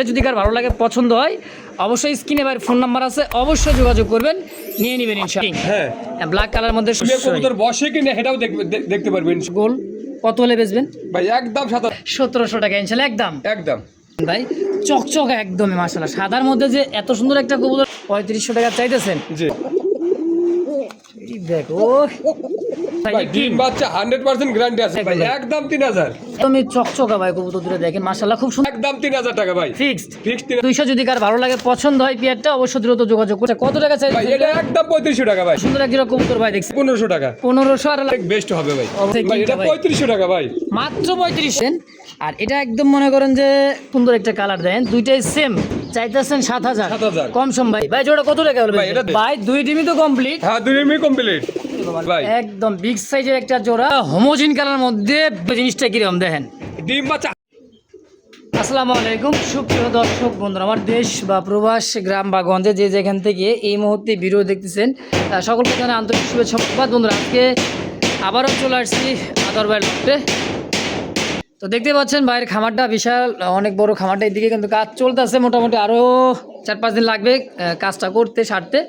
যদি কার ভালো লাগে পছন্দ হয় অবশ্যই স্ক্রিনে ভাই ফোন নাম্বার আছে, অবশ্যই যোগাযোগ করবেন, নিয়ে নেবেন ইনশাআল্লাহ। হ্যাঁ, ব্ল্যাক কালার মধ্যে কবুতর বসে কিনা সেটাও দেখতে পারবেন। গোল কত হলে বেচবেন ভাই একদম 1700 টাকা ইনশাআল্লাহ। একদম ভাই চকচকা একদমই মাশাআল্লাহ। সাদার মধ্যে যে এত সুন্দর একটা কবুতর 3500 টাকা চাইতেছেন। জি এই দেখো ভাই, ডিম বাচ্চা 100% গ্যারান্টি আছে ভাই, একদম 3000। তুমি চকচকা ভাই কবুতর দুটো দেখেন মাশাআল্লাহ খুব সুন্দর, একদম 3000 টাকা ভাই, ফিক্সড। ফিক্সড 200 যদি কার ভালো লাগে পছন্দ হয় পেয়ারটা অবশ্যই দ্রুত যোগাযোগ করতে। কত টাকা চাই ভাই? এটা একদম 3500 টাকা ভাই। সুন্দর এক জোড়া কবুতর ভাই দেখছি 1500 টাকা। 1500 আর বেস্ট হবে ভাই। অবশ্যই ভাই এটা ভাই। 3500 টাকা ভাই, মাত্র 35। আর এটা একদম মনে করেন যে সুন্দর একটা কালার দেন, দুইটাই সেম চাইতেছেন 7000 7000 কম সম ভাই। ভাই জোড়া কত টাকা বলবেন ভাই? এটা ভাই দুই টিমই তো কমপ্লিট। হ্যাঁ, দুই মি কমপ্লিট ভাই, একদম বিগ সাইজের একটা জোড়া হোমোজিন কালার মধ্যে। জিনিসটা কিরকম দেখেন। ডিম বাচ্চা। আসসালামু আলাইকুম সুপ্রিয় দর্শক বন্ধুরা, আমার দেশ বা প্রবাস গ্রাম বা গঞ্জে যে যেখান থেকে এই মুহূর্তে ভিডিও দেখতেছেন সকলকে জানাই আন্তরিক শুভেচ্ছা বন্ধুরা। আজকে আবারও চলে আসছি আদর ভাইয়ের লফটে। তো দেখতে পাচ্ছেন ভাইয়ের খামারটা বিশাল অনেক বড় খামারটা, এদিকে কিন্তু কাজ চলতেছে, মোটামুটি আরও 4-5 দিন লাগবে কাজটা করতে সারতে।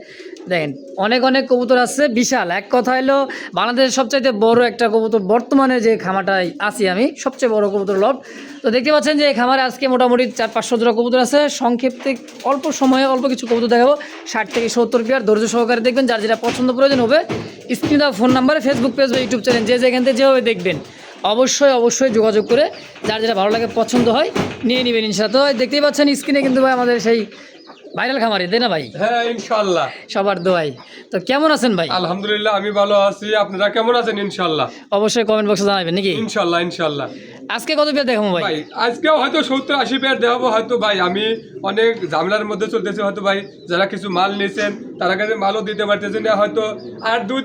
দেখেন অনেক অনেক কবুতর আছে বিশাল, এক কথা হলো বাংলাদেশের সবচাইতে বড় একটা কবুতর বর্তমানে যে খামারটায় আছি আমি, সবচেয়ে বড় কবুতর লফট। তো দেখতে পাচ্ছেন যে এই খামারে আজকে মোটামুটি 400-500 জোড়া কবুতর আছে। সংক্ষেপে অল্প সময়ে অল্প কিছু কবুতর দেখাবো, 60 থেকে 70 পেয়ার। ধৈর্য সহকারে দেখবেন, যার যেটা পছন্দ প্রয়োজন হবে স্ক্রিনে দেওয়া ফোন নাম্বারে ফেসবুক পেজ বা ইউটিউব চ্যানেল যে যেখান থেকে যেভাবে দেখবেন অবশ্যই যোগাযোগ করে যার যেটা ভালো লাগে পছন্দ হয় নিয়ে নেবেন ইনশাআল্লাহ। তো দেখতেই পাচ্ছেন স্ক্রিনে কিন্তু ভাই আমাদের সেই ভাইরাল খামারি, তাই না ভাই? হ্যাঁ ইনশাআল্লাহ, সবার দোয়াই। তো কেমন আছেন ভাই? আলহামদুলিল্লাহ আমি ভালো আছি, আপনারা কেমন আছেন? ইনশাআল্লাহ অবশ্যই কমেন্ট বক্সে জানাবেন নাকি? ইনশাআল্লাহ। আজকে কত পেয়ার দেখাবো ভাই? ভাই আজকেও হয়তো 70-80 পেয়ার দেখাবো হয়তো ভাই। আমি অনেক ঝামেলার মধ্যে চলতেছি হয়তো ভাই, যারা কিছু মাল নিয়েছেন তারা কাছে মালও দিতে পারতেছে না, হয়তো আর 2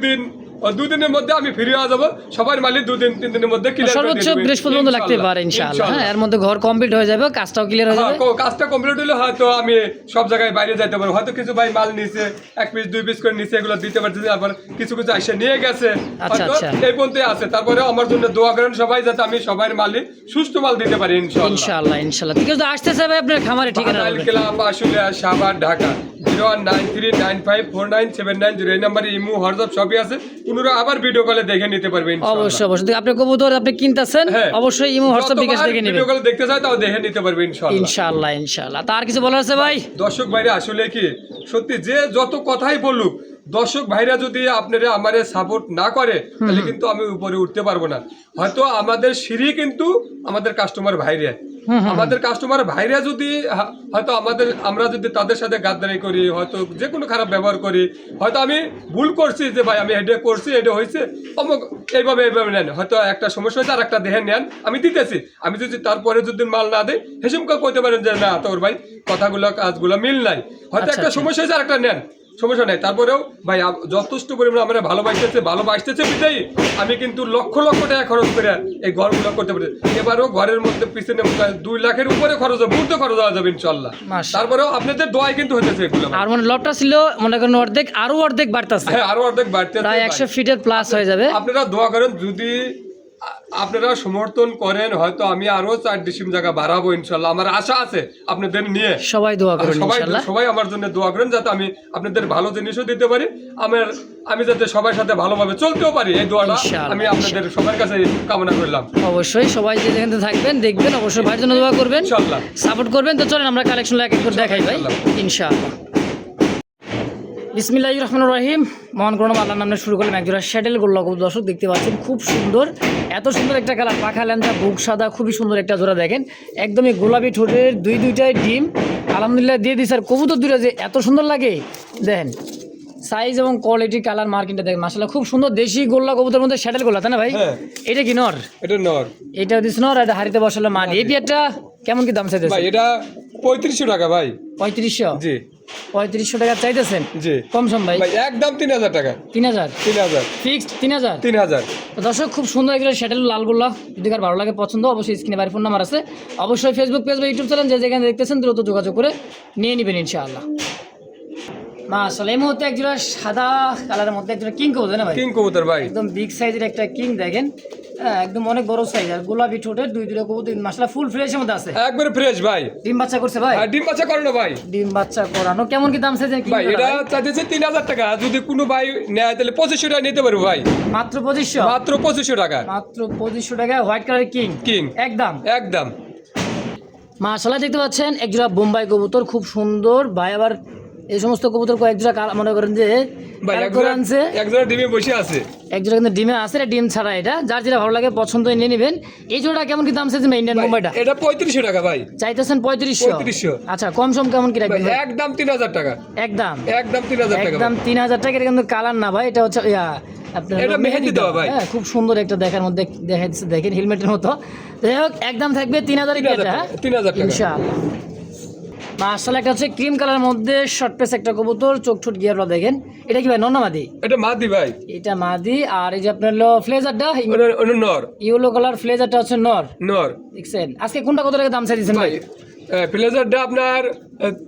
দিনের মধ্যে আমি ফিরে যাবো। সবার মালিক 2-3 দিনের মধ্যে ক্লিয়ার করে সর্বোচ্চ বৃহস্পতিবার পর্যন্ত লাগতে পারে ইনশাআল্লাহ। হ্যাঁ, এর মধ্যে ঘর কমপ্লিট হয়ে যাবে, কাজটাও ক্লিয়ার হয়ে যাবে। কাজটা কমপ্লিট হলে হয়তো আমি সব জায়গায় বাইরে যাইতে পারবো। হয়তো কিছু ভাই মাল নিছে 1 পিস 2 পিস করে নিছে, এগুলো দিতে পারতেছে, আবার কিছু এসে নিয়ে গেছে, হয়তো এই পর্যন্ত আছে। তারপরে আমার জন্য দোয়া করেন সবাই, যাতে আমি সবার মালিক সুস্থ মাল দিতে পারি ইনশাআল্লাহ। ঠিক আছে, আসতেছে ভাই আপনার খামারে ঠিকানা বলবেন। ক্লাব আসলে সাভার ঢাকা 0193954979 এই নম্বরে ইমো হোয়াটসঅ্যাপ সবই আছে। পুনরায় আবার ভিডিও কলে দেখে নিতে পারবেন অবশ্যই। আপনি কবুতর আপনি কিনতেছেন অবশ্যই ইমো হোয়াটসঅ্যাপ বিকাশ দেখে নেবেন, ভিডিও কলে দেখতে চাই তাও দেখে নিতে পারবেন ইনশাআল্লাহ। তার কিছু বলার আছে ভাই? দর্শক ভাইরা আসলে কি সত্যি যে যত কথাই বলুক, দর্শক ভাইরা যদি আপনারা আমারে সাপোর্ট না করে তাহলে কিন্তু আমি উপরে উঠতে পারবো না। হয়তো আমাদের সিঁড়ি কিন্তু আমাদের কাস্টমার ভাইরা, আমাদের কাস্টমার ভাইরা যদি হয়তো আমরা যদি তাদের সাথে গাদ্দারি করি, হয়তো যে কোনো খারাপ ব্যবহার করি, হয়তো আমি ভুল করছি যে ভাই আমি এটা করছি, এটা হয়েছে অমুক, এইভাবে নেন, হয়তো একটা সমস্যা হয়েছে আর একটা দেহে নেন, আমি দিতেছি। আমি যদি তারপরে যদি মাল না দেয় হেসুমকা কইতে পারেন যে না তোর ভাই কথাগুলো কাজগুলো মিল নাই, হয়তো একটা সমস্যা হয়েছে আর একটা নেন, সমস্যা নেই। তারপরেও ভাই যথেষ্ট পরিমাণে আমরা ভালোবাসতেছে বিদায়ী আমি কিন্তু লক্ষ টাকা খরচ করে এই ঘরগুলো করতে পারি। এবারও ঘরের মধ্যে পিছনে 2 লাখের উপরে খরচ হবে, উর্ধ খরচ হওয়া যাবে ইনশাআল্লাহ। তারপরেও আপনাদের দোয়াই কিন্তু হইতেছে এগুলো। আর মানে লটটা ছিল মনে করেন অর্ধেক বাড়তেছে। হ্যাঁ, আরো অর্ধেক বাড়তেছে, প্রায় 100 ফিটের প্লাস হয়ে যাবে। আপনারা দোয়া করেন, যদি আপনারা সমর্থন করেন হয়তো আমি আরো 4 ডিসিম জায়গা বাড়াবো ইনশাআল্লাহ। আমার আশা আছে আপনাদের নিয়ে, সবাই দোয়া করেন ইনশাআল্লাহ। সবাই আমার জন্য দোয়া করেন যাতে আমি আপনাদের ভালো জিনিসও দিতে পারি, আমি যাতে সবার সাথে ভালোভাবে চলতেও পারি। এই দোয়াটা আমি আপনাদের সবার কাছে কামনা করলাম। অবশ্যই সবাই যে যেখানে থাকবেন দেখবেন, অবশ্যই ভাইয়ের জন্য দোয়া করবেন ইনশাআল্লাহ, সাপোর্ট করবেন। তো চলেন আমরা কালেকশন এক এক করে দেখাই ভাই ইনশাআল্লাহ। বিসমিল্লাহির রহমানির রহিম। মহান করুন আল্লাহর নামে শুরু করলাম। একজোড়া শ্যাডেল গোল্লা কবুতর দর্শক দেখতে পাচ্ছেন, খুব সুন্দর, এত সুন্দর একটা কালার, পাখা ল্যাংটা, বুক সাদা, খুবই সুন্দর একটা জোড়া। দেখেন একদমই গোলাপি ঠোঁটের, দুইটাই ডিম আলহামদুলিল্লাহ দিয়ে দিস। আর কবুতর দুটো যে এত সুন্দর লাগে দেখেন, সাইজ এবং কোয়ালিটি, কালার মার্কিংটা দেখেন মাশাআল্লাহ খুব সুন্দর। দেশি গোল্লা কবুতরের মধ্যে শ্যাডেল গোল্লা, তাই না ভাই? এটা কি নর? এটা নর। এটা দিস নর, এটা হাড়িতে বসালে মাদি। এই পেয়ারটা কেমন কি দাম চাইতেছেন ভাই? এটা 3500 টাকা ভাই। 3500? জি 3500 টাকা চাইতেছেন? জি কম সম ভাই? একদম 3000 টাকা। 3000 ফিক্সড? 3000। দর্শক খুব সুন্দর একটা শ্যাডেল লাল গোল্লা, যদি কার ভালো লাগে পছন্দ অবশ্যই স্ক্রিনে বাড়ির ফোন নাম্বার আছে, অবশ্যই ফেসবুক পেজ বা ইউটিউব চ্যানেল যে যেখানে দেখতেছেন দ্রুত যোগাযোগ করে নিয়ে নেবেন ইনশাআল্লাহ। মাশাআল্লাহ এই মুহূর্তে একজোড়া সাদা কালারের মধ্যে একজোড়া কিং কবুতর, না ভাই? কিং কবুতর ভাই, একদম বিগ সাইজের একটা কিং। দেখেন হ্যাঁ একদম অনেক বড় সাইজ আর গোলাপি ঠোঁটের দুইটা কবুতর মাশাআল্লাহ ফুল ফ্রেশের মধ্যে আছে। একবারে ফ্রেশ ভাই। ডিম বাচ্চা করছে ভাই? ডিম বাচ্চা করে না ভাই। ডিম বাচ্চা করানো। কেমন কি দাম চাইছেন ভাই? এটা চাইতেছে 3000 টাকা। যদি কোনো ভাই নেয় তাহলে 2500 টাকা নিতে পারবো ভাই। মাত্র 2500? মাত্র 2500 টাকা। মাত্র 2500 টাকা। হোয়াইট কালারের কিং একদম একদম। মাশাআল্লাহ দেখতে পাচ্ছেন এক জোড়া বোম্বাই কবুতর, খুব সুন্দর ভাই। আবার এই সমস্ত কবুতর কয়েক জোড়া মনে করেন যে ভাই এক জোড়া ডিমে বসে আছে, এক জোড়া কিন্তু ডিমে আছে, ডিম ছাড়া। এটা যার যেটা ভালো লাগে পছন্দ নিয়ে নেবেন। এই জোড়া কেমন কি দাম চাইছেন ইন্ডিয়ান বোম্বাইটা? এটা 3500 টাকা ভাই। চাইতেছেন 3500? আচ্ছা কম সম কেমন কি রাখবেন? একদম 3000 টাকা। একদম 3000 টাকা। একদম 3000 টাকা। এটা কিন্তু কালার না ভাই, এটা হচ্ছে আপনার এটা মেহেদি দেওয়া ভাই। হ্যাঁ খুব সুন্দর একটা দেখার মধ্যে দেখাচ্ছে, দেখেন হেলমেটের মতো। যাই হোক একদম থাকবে 3000 টাকা। 3000 টাকা ইনশাআল্লাহ। মাশাআল্লাহ একটা হচ্ছে ক্রিম কালার মধ্যে শর্ট পেস একটা কবুতর, চোখ ঠোঁট গিয়ারগুলো দেখেন। এটা কি ভাই নর না মাদি? এটা মাদি ভাই। এটা মাদি। আর এই যে আপনার ফ্লেজারটা নর, ইয়েলো কালার ফ্লেজারটা হচ্ছে নর। নর দেখছেন আজকে কোনটা কত টাকা দাম চাইছেন ভাই? ফ্লেজারটা আপনার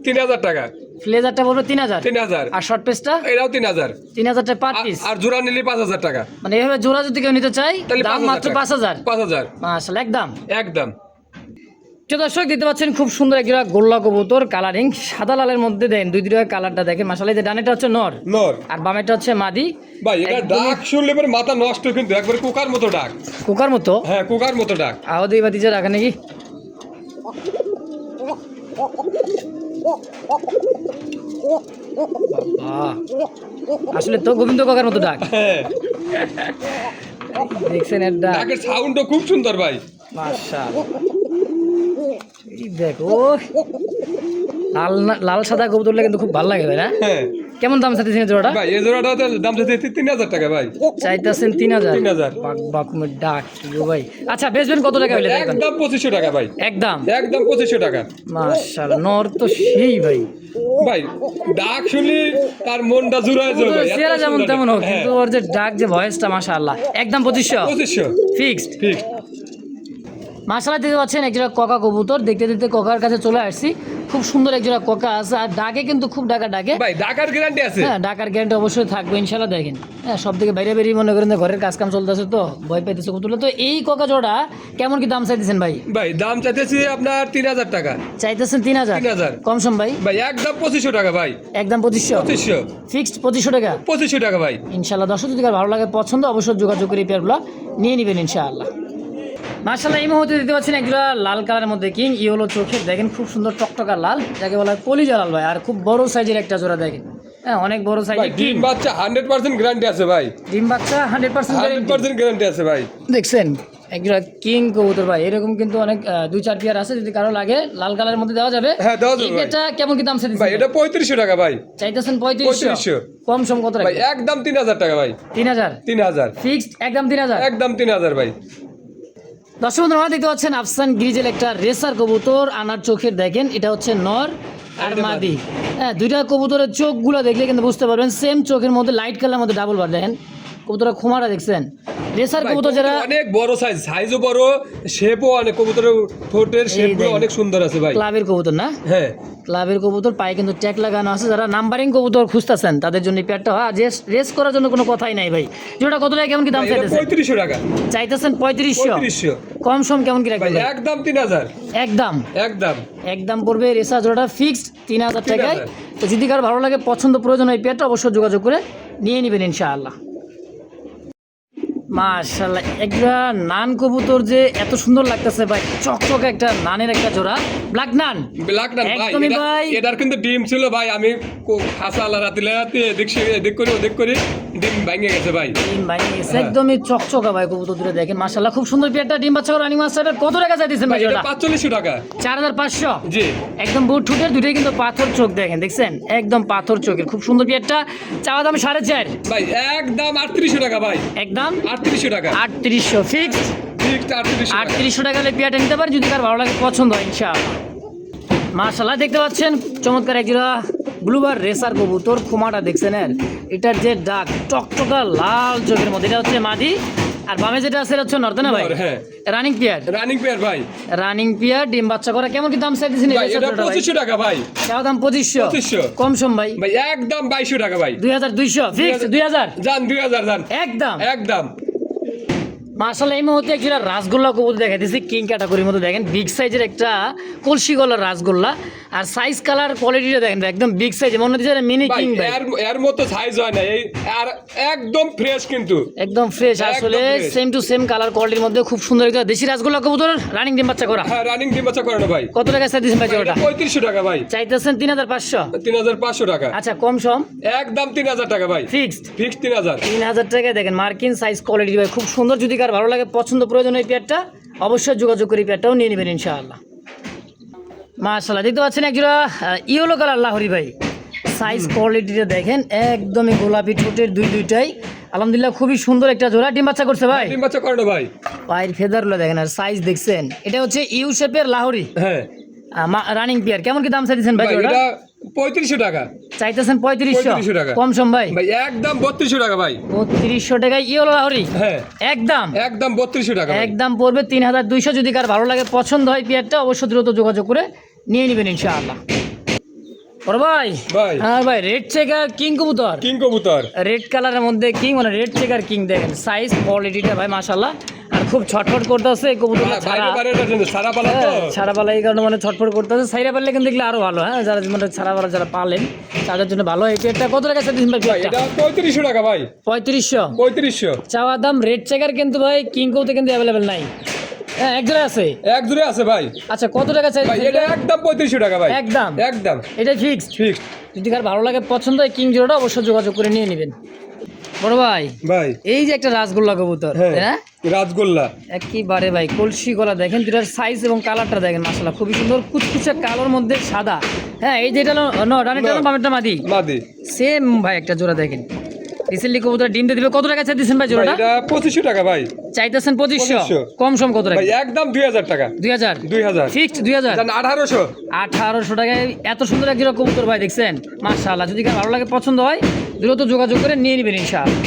3000 টাকা। ফ্লেজারটা বলবো 3000। 3000। আর শর্ট পেসটা? এটাও 3000। 3000 টাকা পার পিস। আর জোড়া নিলে 5000 টাকা। মানে এইভাবে জোড়া যদি কেউ নিতে চাই দাম মাত্র 5000। 5000 মাশাআল্লাহ একদম একদম। দর্শক দেখতে পাচ্ছেন খুব সুন্দর একটা গোল্লা কবুতর, কালারিং সাদা লালের মধ্যে দেন দুইটা কালারটা দেখেন মাশাআল্লাহ। যে ডানেটা হচ্ছে নর আর বামেটা হচ্ছে মাদি ভাই। এটা ডাক শুনলে পরে মাথা নষ্ট, কিন্তু একবারে কুকার মতো ডাক। কুকার মতো? হ্যাঁ কুকার মতো ডাক। আওয়াজ এই বাতিজা রাখা নাকি? আসলে তো গোবিন্দ কাকার মতো ডাক। দেখছেন এর ডাকের সাউন্ডও খুব সুন্দর ভাই। মাশাআল্লাহ। এই দেখো লাল সাদা কবুতরটা কিন্তু খুব ভালো লাগে ভাই না? হ্যাঁ। কেমন দাম চাইতেছেন জোড়াটা? ভাই এই জোড়াটা দাম চাইতেছে 3000 টাকা ভাই। চাইতেছেন 3000? 3000। বাকুমের ডাক ভাই। আচ্ছা বেচবেন কত টাকা হইলে? একদম 2500 টাকা ভাই। একদম 2500 টাকা। মাশাআল্লাহ নর তো সেই ভাই। ভাই ডাক শুনলে তার মনটা জুড়ায় যাবে ভাই। চেহারা যেমন তেমন হোক, কিন্তু ওর যে ডাক যে ভয়েসটা মাশাআল্লাহ। একদম 2500 ফিক্সড। মাশাআল্লাহ দেখতে পাচ্ছেন একজোড়া কোকা কবুতর। দেখতে দেখতে কোকার কাছে চলে আসছি। খুব সুন্দর একজোড়া কোকা আছে আর ডাকে কিন্তু খুব ডাকে ভাই। ডাকার গ্যারান্টি আছে? হ্যাঁ ডাকার গ্যারান্টি অবশ্যই থাকবে ইনশাআল্লাহ। দেখেন হ্যাঁ সব থেকে বাইরে বেরিয়ে মনে করেন ঘরের কাজ কাম চলতেছে তো ভয় পাইতেছে কবুতর। তো এই কোকা জোড়া কেমন কি দাম চাইতেছেন ভাই? ভাই দাম চাইতেছি আপনার 3000 টাকা। চাইতেছেন 3000? কম সম ভাই? ভাই একদম 2500 টাকা ভাই। একদম 2500 ফিক্সড 2500 টাকা। 2500 টাকা ভাই ইনশাআল্লাহ। দর্শক যদি ভালো লাগে পছন্দ অবশ্যই যোগাযোগ করে এই পেয়ারগুলো নিয়ে নেবেন ইনশাআল্লাহ। মাশাআল্লাহ এই মুহূর্তে দিতে পাচ্ছেন একটা লাল কালারের মধ্যে কিং ইয়েলো চোখের, দেখেন খুব সুন্দর টকটকা লাল, যাকে বলা হয় কলিজা লাল ভাই। আর খুব বড় সাইজের একটা জোড়া দেখেন। হ্যাঁ অনেক বড় সাইজের। ডিম বাচ্চা 100% গ্যারান্টি আছে ভাই। ডিম বাচ্চা 100% গ্যারান্টি আছে ভাই। দেখছেন একটা কিং কবুতর ভাই। এরকম কিন্তু অনেক 2-4 পেয়ার আছে, যদি কারো লাগে লাল কালারের মধ্যে দেওয়া যাবে। হ্যাঁ দেওয়া যাবে। এটা কেমন কি দাম চাইছেন ভাই? এটা 3500 টাকা ভাই। চাইতেছেন 3500? কম সম কত ভাই? একদম 3000 টাকা ভাই। 3000 ফিক্সড? একদম 3000? একদম 3000 ভাই। দর্শক বন্ধুরা দেখতে পাচ্ছেন আফসান গ্রিজেল একটা রেসার কবুতর, আনার চোখের দেখেন। এটা হচ্ছে নর আর মাদি। হ্যাঁ দুইটা কবুতরের চোখগুলো দেখলে কিন্তু বুঝতে পারবেন সেম চোখের মধ্যে লাইট কালার মধ্যে ডাবল বার। দেখেন কবুতরের খোমাটা দেখছেন। রেসার কবুতর যারা অনেক বড় সাইজও বড়, শেপও অনেক, কবুতরের ঠোঁটের শেপগুলো অনেক সুন্দর আছে ভাই। ক্লাবের কবুতর না? হ্যাঁ ক্লাবের কবুতর, পায়ে কিন্তু ট্যাগ লাগানো আছে। যারা নাম্বারিং কবুতর খুঁজতেছেন তাদের জন্য পেয়ারটা হয়। রেস করার জন্য কোনো কথাই নাই ভাই। যেটা কত টাকা কেমন কি দাম চাইতেছেন? 3500 টাকা। চাইতেছেন 3500? কম সম কেমন কি রাখবেন? একদম 3000। একদম একদম একদম পড়বে রেসা জোড়াটা ফিক্সড 3000 টাকায়। তো যদি কারো ভালো লাগে পছন্দ প্রয়োজন হয় পেয়ারটা অবশ্যই যোগাযোগ করে নিয়ে নেবেন ইনশাআল্লাহ। মাশাআল্লাহ একটা নান কবুতর যে এত সুন্দর লাগতেছে ভাই, চকচকে একটা নানের একটা জোড়া, ব্ল্যাক নান একদমই ভাই। এটার কিন্তু ডিম ছিল ভাই, আমি খাসা রাতে দেখ করি ডিম ভেঙে গেছে ভাই। ডিম ভেঙে গেছে একদমই চকচকা ভাই কবুতর দুটো দেখেন মাশাআল্লাহ খুব সুন্দর পেয়ারটা। ডিম বাচ্চা করে রানিং মাস্টার কত টাকা চাইতেছেন ভাই? এটা 4500 টাকা। 4500? জি একদম বুট ঠুটের দুটোই কিন্তু পাথর চোখ দেখেন, দেখছেন একদম পাথর চোখের খুব সুন্দর পেয়ারটা। চাওয়া দাম 4.5 ভাই। একদম 3800 টাকা ভাই। একদম 3800 টাকা। 3800 ফিক্সড? 3800 টাকা হলে পেয়ারটা নিতে পারেন যদি কার ভালো লাগে পছন্দ হয় ইনশাআল্লাহ। মাশাআল্লাহ দেখতে পাচ্ছেন চমৎকার একজোড়া ব্লুবার রেসার কবুতর, খোমাটা দেখছেন এটার যে ডাক টকটকা লাল চোখের মধ্যে, এটা হচ্ছে মাদি। আর বামে যেটা আছে হচ্ছে নর না ভাই? রানিং পেয়ার ভাই। রানিং পেয়ার ডিম বাচ্চা করা। কেমন কি দাম চাইতেছেন? এটা 2500 টাকা ভাই। চাও দাম 2500? কম সম ভাই? ভাই একদম 2200 টাকা ভাই। 2200 ফিক্স? 2000 জান 2000 জান। একদম একদম মাশাআল্লাহ এই মুহূর্তে একটা রাসগোল্লা কবুতর দেখাইতেছি কিং ক্যাটাগরির মতো দেখেন বিগ সাইজের একটা কলসি গলার রাসগোল্লা আর সাইজ কালার কোয়ালিটিটা দেখেন একদম বিগ সাইজ মনে হচ্ছে মিনি ভাই কিং ভাই এর মতো সাইজ হয় না এই আর একদম ফ্রেশ কিন্তু একদম ফ্রেশ আসলে fresh। Same to same colour কোয়ালিটির মধ্যে খুব সুন্দর একটা দেশি রাসগোল্লা কবুতর রানিং ডিম বাচ্চা করা হ্যাঁ রানিং ডিম বাচ্চা করানো ভাই কত টাকা চাই দিচ্ছেন ভাই জোড়াটা 3500 টাকা ভাই চাইতেছেন 3500 3500 টাকা আচ্ছা কম সম একদম 3000 টাকা ভাই ফিক্সড ফিক্স 3000 3000 টাকায় দেখেন মার্কিন সাইজ কোয়ালিটি ভাই খুব সুন্দর যদি কার ভালো লাগে পছন্দ প্রয়োজন এই পেয়ারটা অবশ্যই যোগাযোগ করে এই পেয়ারটাও নিয়ে নেবেন ইনশাআল্লাহ মাশাআল্লাহ দেখতে পাচ্ছেন একজোড়া ইয়েলো কালার লাহোরি ভাই সাইজ কোয়ালিটিটা দেখেন একদমই গোলাপি ঠোঁটের দুইটাই আলহামদুলিল্লাহ খুবই সুন্দর একটা জোড়া ডিম বাচ্চা করছে ভাই ডিম বাচ্চা করানো ভাই পায়ের ফেদারগুলো দেখেন আর সাইজ দেখছেন এটা হচ্ছে ইউ শেপের লাহোরি হ্যাঁ রানিং পেয়ার কেমন কি দাম চাইছেন ভাই ভাই জোড়াটা এটা 3500 টাকা চাইতেছেন 3500 টাকা। কম সম ভাই ভাই একদম 3200 টাকা ভাই 3200 টাকায় ইয়েলো লাহোরি হ্যাঁ একদম একদম 3200 টাকা ভাই। একদম পড়বে 3200 যদি কার ভালো লাগে পছন্দ হয় পেয়ারটা অবশ্যই দ্রুত যোগাযোগ করে নিয়ে নেবেন ইনশাআল্লাহ বড় ভাই ভাই হ্যাঁ ভাই রেড চেকার কিং কবুতর কিং কবুতর রেড কালারের মধ্যে কিং মানে রেড চেকার কিং দেখেন সাইজ কোয়ালিটিটা ভাই মাশাআল্লাহ আর খুব ছটফট করতেছে এই কবুতরটা ছাড়া বাইরে বাইরে সারা পালা তো ছাড়া পালা এই কারণে মানে ছটফট করতেছে সাইরা পারলে কিন্তু দেখলে আরো ভালো হ্যাঁ যারা মানে ছাড়া পালা যারা পালেন তাদের জন্য ভালো এই পেয়ারটা কত টাকা চাইছেন ভাই ভাই পেয়ারটা এটা 3500 টাকা ভাই 3500 3500 চাওয়া দাম রেড চেকার কিন্তু ভাই কিং কবুতর কিন্তু অ্যাভেলেবেল নাই হ্যাঁ এক জোড়া আছে এক জোড়ে আছে ভাই আচ্ছা কত টাকা চাই ভাই এটা একদম 3500 টাকা ভাই একদম একদম এটা ফিক্সড ফিক্স যদি কার ভালো লাগে পছন্দ হয় কিং জোড়াটা অবশ্যই যোগাযোগ করে নিয়ে নেবেন বড় ভাই ভাই এই যে একটা রাসগোল্লা কবুতর হ্যাঁ হ্যাঁ রাজগোল্লা একেবারে ভাই কলসি গলা দেখেন দুটার সাইজ এবং কালারটা দেখেন মাশাআল্লাহ খুবই সুন্দর কুচকুচে কালোর মধ্যে সাদা হ্যাঁ এই যেটা রানিটা বামেরটা মাদি মাদি সেম ভাই একটা জোড়া দেখেন রিসেন্টলি কবুতর ডিম দিয়ে দিবে কত টাকা চাইতেছেন ভাই ভাই জোড়াটা এটা 2500 টাকা ভাই চাইতেছেন 2500 2500 কম সম কত টাকা ভাই একদম 2000 টাকা 2000 2000 ফিক্সড 2000 জান 1800 1800 টাকায় এত সুন্দর এক জোড়া কবুতর ভাই দেখছেন মাশাআল্লাহ যদি কার ভালো লাগে পছন্দ হয় দ্রুত যোগাযোগ করে নিয়ে নেবেন ইনশাআল্লাহ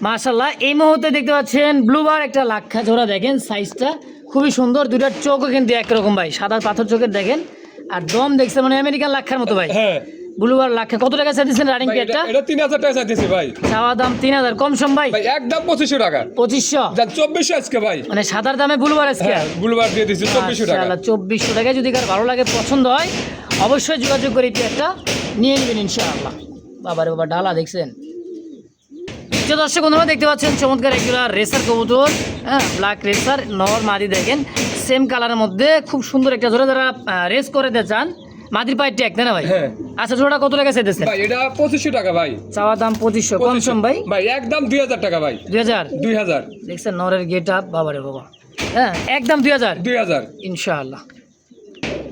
মাশাআল্লাহ এই মুহূর্তে দেখতে পাচ্ছেন ব্লুবার একটা লাক্ষা জোড়া দেখেন সাইজটা খুবই সুন্দর দুটার চোখও কিন্তু একরকম ভাই সাদা পাথর চোখের দেখেন আর দম দেখছেন মানে আমেরিকান লাক্ষার মতো ভাই হ্যাঁ ব্লুবার লাক্ষা কত টাকা চাইছেন রানিং ভাই পেয়ারটা এটা 3000 টাকা চাইতেছি ভাই চাওয়া দাম 3000 কম সম ভাই ভাই একদম 2500 টাকা 2500 জান 2400 আজকে ভাই মানে সাদার দামে ব্লুবার আজকে হ্যাঁ বুলবার দিয়ে দিছি 2400 টাকা মাশাআল্লাহ 2400 টাকায় যদি কার ভালো লাগে পছন্দ হয় অবশ্যই যোগাযোগ করে এই পেয়ারটা নিয়ে নেবেন ইনশাআল্লাহ বাবারে বাবা ডালা দেখছেন যে দর্শক বন্ধুরা দেখতে পাচ্ছেন চমৎকার একটা রেসার কবুতর হ্যাঁ ব্ল্যাক রেসার নর মাদি দেখেন সেম কালারের মধ্যে খুব সুন্দর একটা জোড়া যারা রেস করে দিতে চান মাদির পায়ের ট্যাগ না ভাই হ্যাঁ আচ্ছা জোড়াটা কত টাকা চাইতেছেন ভাই এটা 2500 টাকা ভাই চাওয়া দাম 2500 কম সম ভাই ভাই একদম 2000 টাকা ভাই 2000 2000 দেখছেন নরের গেট আপ বাবারে বাবা হ্যাঁ একদম 2000 2000 ইনশাআল্লাহ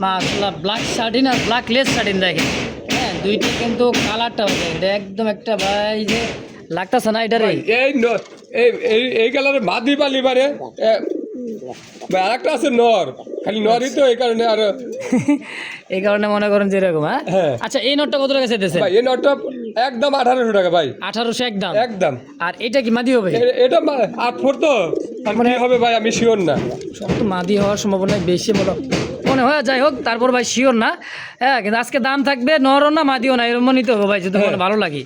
মাশাআল্লাহ ব্ল্যাক শার্টিন আর ব্ল্যাক লেস শার্টিন দেখেন হ্যাঁ দুইটা কিন্তু কালারটা এটা একদম একটা ভাই যে লাগতাছে না এটা রে ভাই এই এই কালারে মাদি বা লিভারে ভাই আরেকটা আছে নর খালি নরই তো এই কারণে আর এই কারণে মনে করেন যে এরকম হ্যাঁ হ্যাঁ আচ্ছা এই নোটটা কত টাকা চাইতেছেন ভাই এই নটটা একদম 1800 টাকা ভাই 1800 একদম একদম আর এটা কি মাদি হবে এটা 8 ফুট তো মানে হবে ভাই আমি শিওর না সব তো মাদি হওয়ার সম্ভাবনা বেশি মনে হয় যাই হোক তারপর ভাই শিওর না হ্যাঁ কিন্তু আজকে দাম থাকবে নরও না মাদিও না এরকম নিতে হবে ভাই যদি মনে ভালো লাগে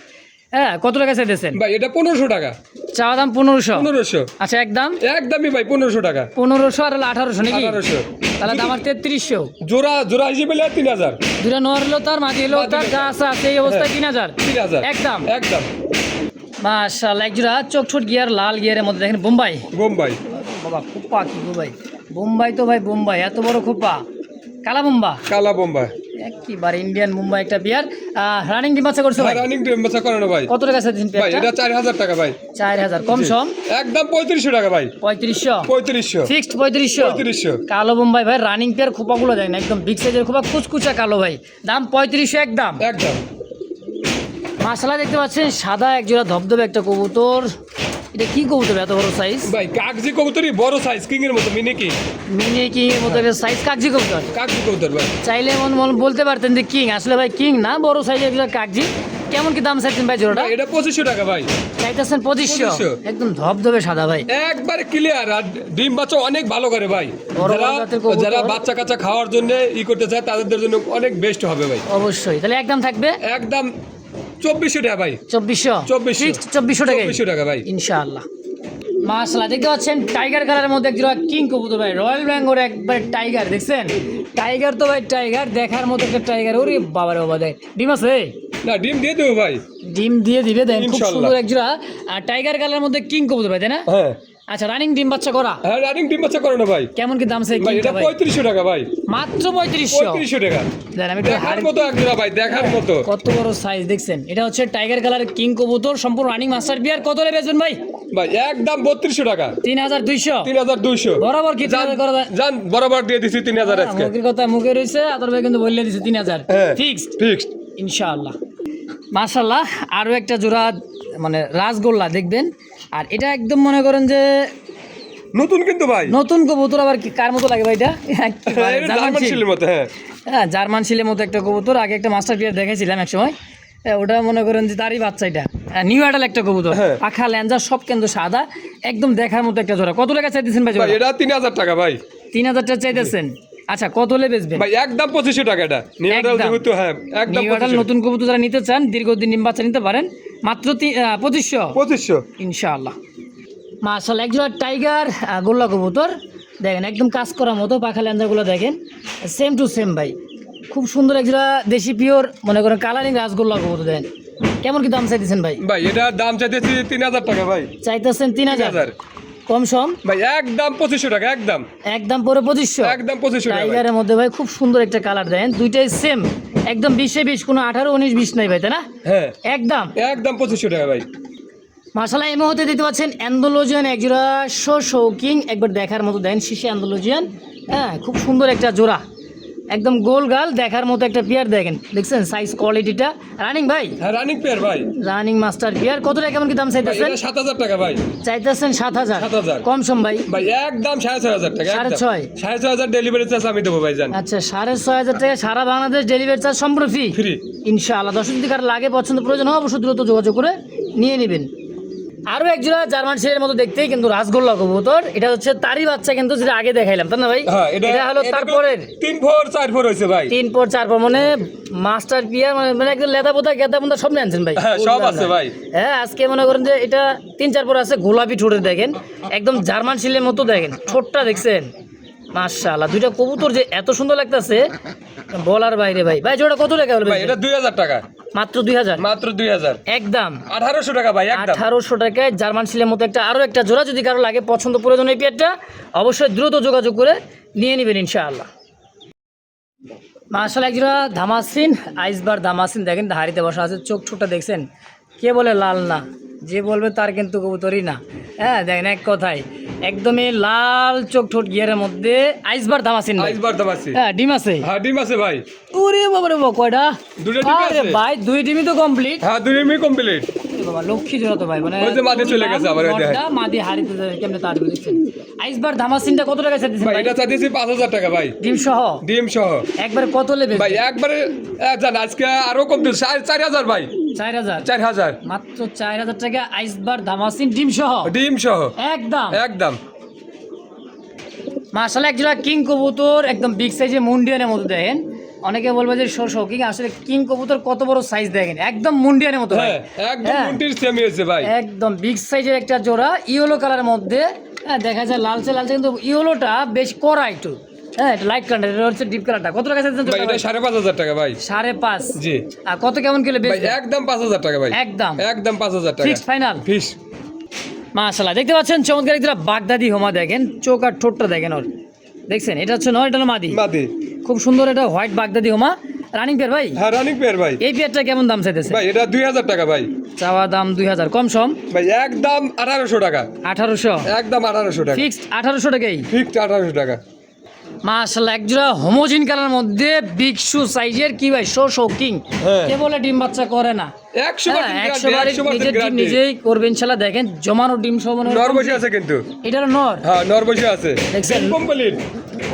হ্যাঁ কত টাকা চাইতেছেন ভাই এটা 1500 টাকা চাওয়া দাম 1500 1500 আচ্ছা একদম একদমই ভাই 1500 টাকা 1500 আর 1800 নাকি 1800 তাহলে দাম আর 3300 জোড়া জোড়া হিসেবে 3000 দুটা নর হলো তার মাদি হলো তার যা আছে এই অবস্থায় 3000 3000 একদম একদম মাশাআল্লাহ এক জোড়া চোখ গিয়ার লাল গিয়ারের মধ্যে দেখেন বোম্বাই বোম্বাই বাবা খোপা কি ভাই বোম্বাই তো ভাই বোম্বাই এত বড় খোপা কালা বোম্বা কালা বোম্বাই একবার ইন্ডিয়ান মুম্বাই একটা বিয়ার রানিং ডিম বাচ্চা করছে ভাই রানিং ডিম বাচ্চা করানো ভাই কত টাকা চাইছেন ভাই এটা 4000 টাকা ভাই 4000 কম সম একদম 3500 টাকা ভাই 3500 3500 ফিক্সড 3500 কালো বোম্বাই ভাই রানিং পেয়ার খোপাগুলো দেখেন একদম বিগ সাইজের খোপা কুচকুচা কালো ভাই দাম 3500 একদম একদম মাশাআল্লাহ দেখতে পাচ্ছেন সাদা এক জোড়া ধবধবে একটা কবুতর এটা কি কবুতর এত বড় সাইজ ভাই কাগজি কবুতরই বড় সাইজ কিং এর মতো মিনি কি মিনি কিং এর মতো সাইজ কাগজি কবুতর কাগজি কবুতর ভাই চাইলে মন বলতে পারতেন যে কিং আসলে ভাই কিং না বড় সাইজের একটা কাগজি কেমন কি দাম চাইছেন ভাই জোড়াটা এটা 2500 টাকা ভাই চাইতেছেন 2500 একদম ধবধবে সাদা ভাই একবারে ক্লিয়ার আর ডিম বাচ্চা অনেক ভালো করে ভাই বড় বড় জাতের কবুতর। যারা বাচ্চা কাচ্চা খাওয়ার জন্য করতে চায় তাদের জন্য অনেক বেস্ট হবে ভাই অবশ্যই তাহলে একদম থাকবে একদম 2400 টাকা ভাই 2400 2400 ফিক্সড 2400 টাকা 2400 টাকা ভাই ইনশাআল্লাহ মাশাআল্লাহ, দেখতে পাচ্ছেন টাইগার কালারের মধ্যে এক জোড়া কিং কবুতর ভাই, রয়্যাল বেঙ্গল একবার টাইগার, দেখছেন টাইগার তো ভাই টাইগার, দেখার মতো একটা টাইগার। ওরে বাবা রে বাবা, দেখ ডিম আছে না, ডিম দিয়ে দেবো ভাই, ডিম দিয়ে দিবে। দেন খুব ইনশাআল্লাহ। সুন্দর এক জোড়া টাইগার কালারের মধ্যে কিং কবুতর ভাই, তাই না? হ্যাঁ আচ্ছা, রানিং ডিম বাচ্চা করা, হ্যাঁ, রানিং ডিম বাচ্চা করে না ভাই। কেমন কি দাম চাই ভাই এটা কিংটা ভাই? 3500 টাকা ভাই, মাত্র 3500। 3500 টাকা। দেন আমি একটু দেখার মতো এক জোড়া ভাই, দেখার মতো। কত বড় সাইজ দেখছেন, এটা হচ্ছে টাইগার কালার কিং কবুতর, সম্পূর্ণ রানিং মাস্টার বিয়ার। কত লে বেচবেন ভাই? ভাই একদম 3200 টাকা, 3200 3200 বরাবর কি 3000 করে দেন? জান বরাবর দিয়ে দিছি 3000 আজকে। মুখের কথা মুখে রয়েছে, আদর ভাই কিন্তু বললে দিছে 3000 হ্যাঁ ফিক্সড ফিক্সড। ইনশাআল্লাহ। মাশাআল্লাহ, আরো একটা জোড়া মানে রাসগোল্লা দেখবেন, আর এটা একদম মনে করেন যে নতুন কিন্তু ভাই, নতুন কবুতর। আবার কি কার মতো লাগে ভাই এটা? এটা জার্মান শিলের মতো। হ্যাঁ হ্যাঁ, জার্মান শিলের মতো একটা কবুতর। আগে একটা মাস্টার পিয়ার দেখেছিলাম এক সময়, ওটা মনে করেন যে তারই বাচ্চা। এটা নিউ অ্যাডাল একটা কবুতর, হ্যাঁ। পাখা ল্যাঞ্জা সব কিন্তু সাদা, একদম দেখার মতো একটা জোড়া। কত টাকা চাইতেছেন ভাই? ভাই এটা 3000 টাকা ভাই, 3000 টাকা চাইতেছেন। আচ্ছা, কত হলে বেচবেন ভাই একদম 2500 টাকা। এটা নিউ অ্যাডাল একদম। যেহেতু, হ্যাঁ একদম নিউ অ্যাডাল 2500। নতুন কবুতর যারা নিতে চান, দীর্ঘদিন ডিম বাচ্চা নিতে পারেন, মাত্র 2500 2500 ইনশাআল্লাহ। মাশাআল্লাহ, একজোড়া টাইগার গোল্লা কবুতর দেখেন, একদম কাজ করার মতো, পাখা ল্যাঞ্জাগুলো দেখেন সেম টু সেম ভাই, খুব সুন্দর একজোড়া দেশি পিওর মনে করেন কালারিং রাসগোল্লা কবুতর। দেখেন কেমন কি দাম চাইতেছেন ভাই? ভাই এটা দাম চাইতেছি 3000 টাকা ভাই, চাইতেছেন 3000 কম সম ভাই একদম 2500 টাকা, একদম একদম পরে 2500 একদম 2500 টাকা ভাই। টাইগারের মধ্যে ভাই খুব সুন্দর একটা কালার দেন, দুইটাই সেম একদম 20-20, কোনো 18-19-20 নাই ভাই, তাই না? হ্যাঁ একদম একদম 2500 টাকা ভাই। মাশাআল্লাহ, এই মুহূর্তে দিতে পাচ্ছেন অ্যান্ডোলজিয়ান একজোড়া শৌকিং, একবার দেখার মতো দেন, শিশে অ্যান্ডোলজিয়ান। হ্যাঁ, খুব সুন্দর একটা জোড়া, একদম গোল গাল, দেখার মতো একটা পেয়ার। দেখেন দেখছেন সাইজ কোয়ালিটিটা। রানিং ভাই? হ্যাঁ রানিং পেয়ার ভাই, রানিং মাস্টার পেয়ার। কত টাকা কেমন কি দাম ভাই চাইতেছেন? এটা 7000 টাকা ভাই, চাইতেছেন 7000 7000 কম সম ভাই? ভাই একদম 6500 টাকা, 6500 6500 ডেলিভারি চার্জ আমি দেবো ভাই জান। আচ্ছা, 6500 টাকা সারা বাংলাদেশ ডেলিভারি চার্জ সম্পূর্ণ ফ্রি। ফ্রি ইনশাআল্লাহ। দর্শক যদি কার লাগে, পছন্দ প্রয়োজন হয়, অবশ্যই দ্রুত যোগাযোগ করে নিয়ে নেবেন। আরো এক জোড়া জার্মান শেরের মতো দেখতেই কিন্তু রাসগোল্লা কবুতর, এটা হচ্ছে তারই বাচ্চা কিন্তু, যেটা আগে দেখাইলাম তাই না ভাই? হ্যাঁ এটা হলো তারপরের 3-4 4-4 হইছে ভাই, 3-4 মানে মাস্টার পিয়ার, মানে একদম লেদা পোতা গেদা পোতা সব নিয়ে আনছেন ভাই। হ্যাঁ সব আছে ভাই। হ্যাঁ, আজকে মনে করেন যে এটা 3-4 পর আছে, গোলাপি ঠোঁটের দেখেন, একদম জার্মান শিলের মতো দেখেন, ঠোঁটটা দেখছেন মাশাআল্লাহ। দুইটা কবুতর যে এত সুন্দর লাগতেছে বলার বাইরে ভাই। ভাই জোড়া কত টাকা ভাই বলবেন? এটা 2000 টাকা, মাত্র 2000 মাত্র 2000, একদম 1800 টাকা ভাই, একদম 1800 টাকায় জার্মান শিলের মতো একটা আরো একটা জোড়া। যদি কারো লাগে, পছন্দ প্রয়োজন এই পেয়ারটা, অবশ্যই দ্রুত যোগাযোগ করে নিয়ে নেবেন ইনশাআল্লাহ। মাশাআল্লাহ, এক জোড়া ধামাসিন আইসবার ধামাসিন দেখেন, হাড়িতে বসা আছে, চোখ ছোটটা দেখছেন, কে বলে লাল না, যে বলবে তার কিন্তু কবুতরই না। হ্যাঁ দেখেন, এক কথায় একদমই লাল চোখ ঠোঁট গিয়ারের মধ্যে আইসবার ধামাসিন ভাই। আইসবার দাম আছে। হ্যাঁ, ডিম আছে? হ্যাঁ ডিম আছে ভাই, ওরে বাবা রে বাবা, কয়টা? দুটো ডিম আরে আছে ভাই, 2 ডিমই তো কমপ্লিট। হ্যাঁ 2 ডিমই কমপ্লিট। বাবা লক্ষ্মী জোড়া তো ভাই, মানে ওই যে মাদি চলে গেছে আবার, ওই যে। নটটা মাদি হাড়িতে কেমনে তার দিচ্ছেন। আইসবার ধামাসিনটা কত টাকা চাইতেছেন ভাই ভাই? এটা চাইতেছি 5000 টাকা ভাই, ডিম সহ ডিম সহ। একবার কত লেবে ভাই একবারে জান আজকে আরো কম দিন, 4000 ভাই, 4000 4000 মাত্র 4000 টাকা আইসবার ধামাসিন ডিম সহ ডিম সহ, একদম। একদম মাশাআল্লাহ, এক জোড়া কিং কবুতর, একদম বিগ সাইজের মুন্ডিয়ানের মতো দেখেন। অনেকে বলবে যে শো কিং, আসলে কিং কবুতর কত বড় সাইজ দেখেন, একদম মুন্ডিয়ানের মতো ভাই। হ্যাঁ একদম হ্যাঁ। মুন্টির সেম হয়েছে ভাই, একদম বিগ সাইজের একটা জোড়া, ইয়েলো কালারের মধ্যে। হ্যাঁ, দেখা যায় লালচে লালচে, কিন্তু ইয়েলোটা বেশ কড়া একটু। হ্যাঁ, লাইট কালার, এটা হচ্ছে ডিপ কালারটা। কত টাকা চাইছেন ভাই এটা 5500 টাকা ভাই, 5.5? জি। আর কত কেমন কিলো ভাই বেচবেন? একদম 5000 টাকা ভাই, একদম একদম 5000 টাকা ফিক্স ফাইনাল। ফিস। মাশাআল্লাহ, দেখতে পাচ্ছেন চমৎকার একটা বাগদাদি হোমা দেখেন, চোখ আর ঠোঁটটা দেখেন ওর, দেখছেন? এটা হচ্ছে নয়, এটা হলো মাদি। মাদি খুব সুন্দর একটা হোয়াইট বাগদাদি হোমা, রানিং পেয়ার ভাই। হ্যাঁ রানিং পেয়ার ভাই। এই পেয়ারটা কেমন দাম চাইতেছে ভাই এটা 2000 টাকা ভাই, চাওয়া দাম 2000 কম সম? ভাই একদম 1800 টাকা, 1800 একদম 1800 টাকা ফিক্সড 1800 টাকাই। ফিক্সড 1800 টাকা। মাশাআল্লাহ, একজোড়া হোমোজিন কালার মধ্যে বিগ শু সাইজের কি ভাই, শো কিং, হ্যাঁ। কে বলে ডিম বাচ্চা করে না? 100% নিজের ডিম গ্যারান্টি। নিজেই করবেন ইনশাআল্লাহ। দেখেন জমানো ডিম সহ মনে হয় নর বসে আছে কিন্তু, এটার নর। হ্যাঁ নর বসে আছে, দেখছেন? কমপ্লিট।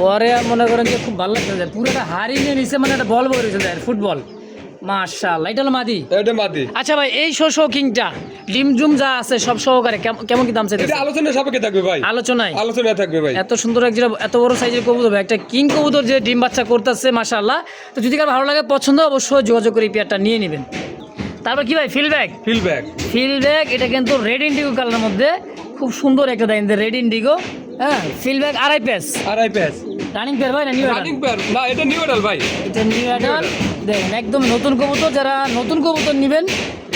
ওরে মনে করেন যে খুব ভালো লাগছে, পুরোটা হাড়ি নিয়ে নিচে, মানে একটা বল বই রয়েছে ফুটবল। মাশাআল্লাহ, এটা হলো মাদি। এটা মাদি। আচ্ছা ভাই, এই শো কিংটা ডিম জুম যা আছে সব সহকারে কেমন কি দাম চাইছে? এটা আলোচনা সাপেক্ষে থাকবে ভাই, আলোচনায় আলোচনা থাকবে ভাই। এত সুন্দর এক জোড়া এত বড় সাইজের কবুতর ভাই, একটা কিং কবুতর যে ডিম বাচ্চা করতেছে মাশাআল্লাহ। তো যদি কার ভালো লাগে, পছন্দ, অবশ্যই যোগাযোগ করে এই পেয়ারটা নিয়ে নেবেন। তারপর কি ভাই, ফিল্ডব্যাক? ফিল্ড ব্যাগ, ফিল্ডব্যাক, এটা কিন্তু রেড ইন্ডিগো কালারের মধ্যে খুব সুন্দর একটা দেখেন রেড ইন্ডিগো, হ্যাঁ ফিলব্যাক আড়াই পেস আড়াই প্যাচ রানিং পেয়ার ভাই না নিউ রানিং পেয়ার না, এটা নিউ অ্যাডাল ভাই। এটা নিউ অ্যাডাল দেখেন একদম নতুন কবুতর, যারা নতুন কবুতর নেবেন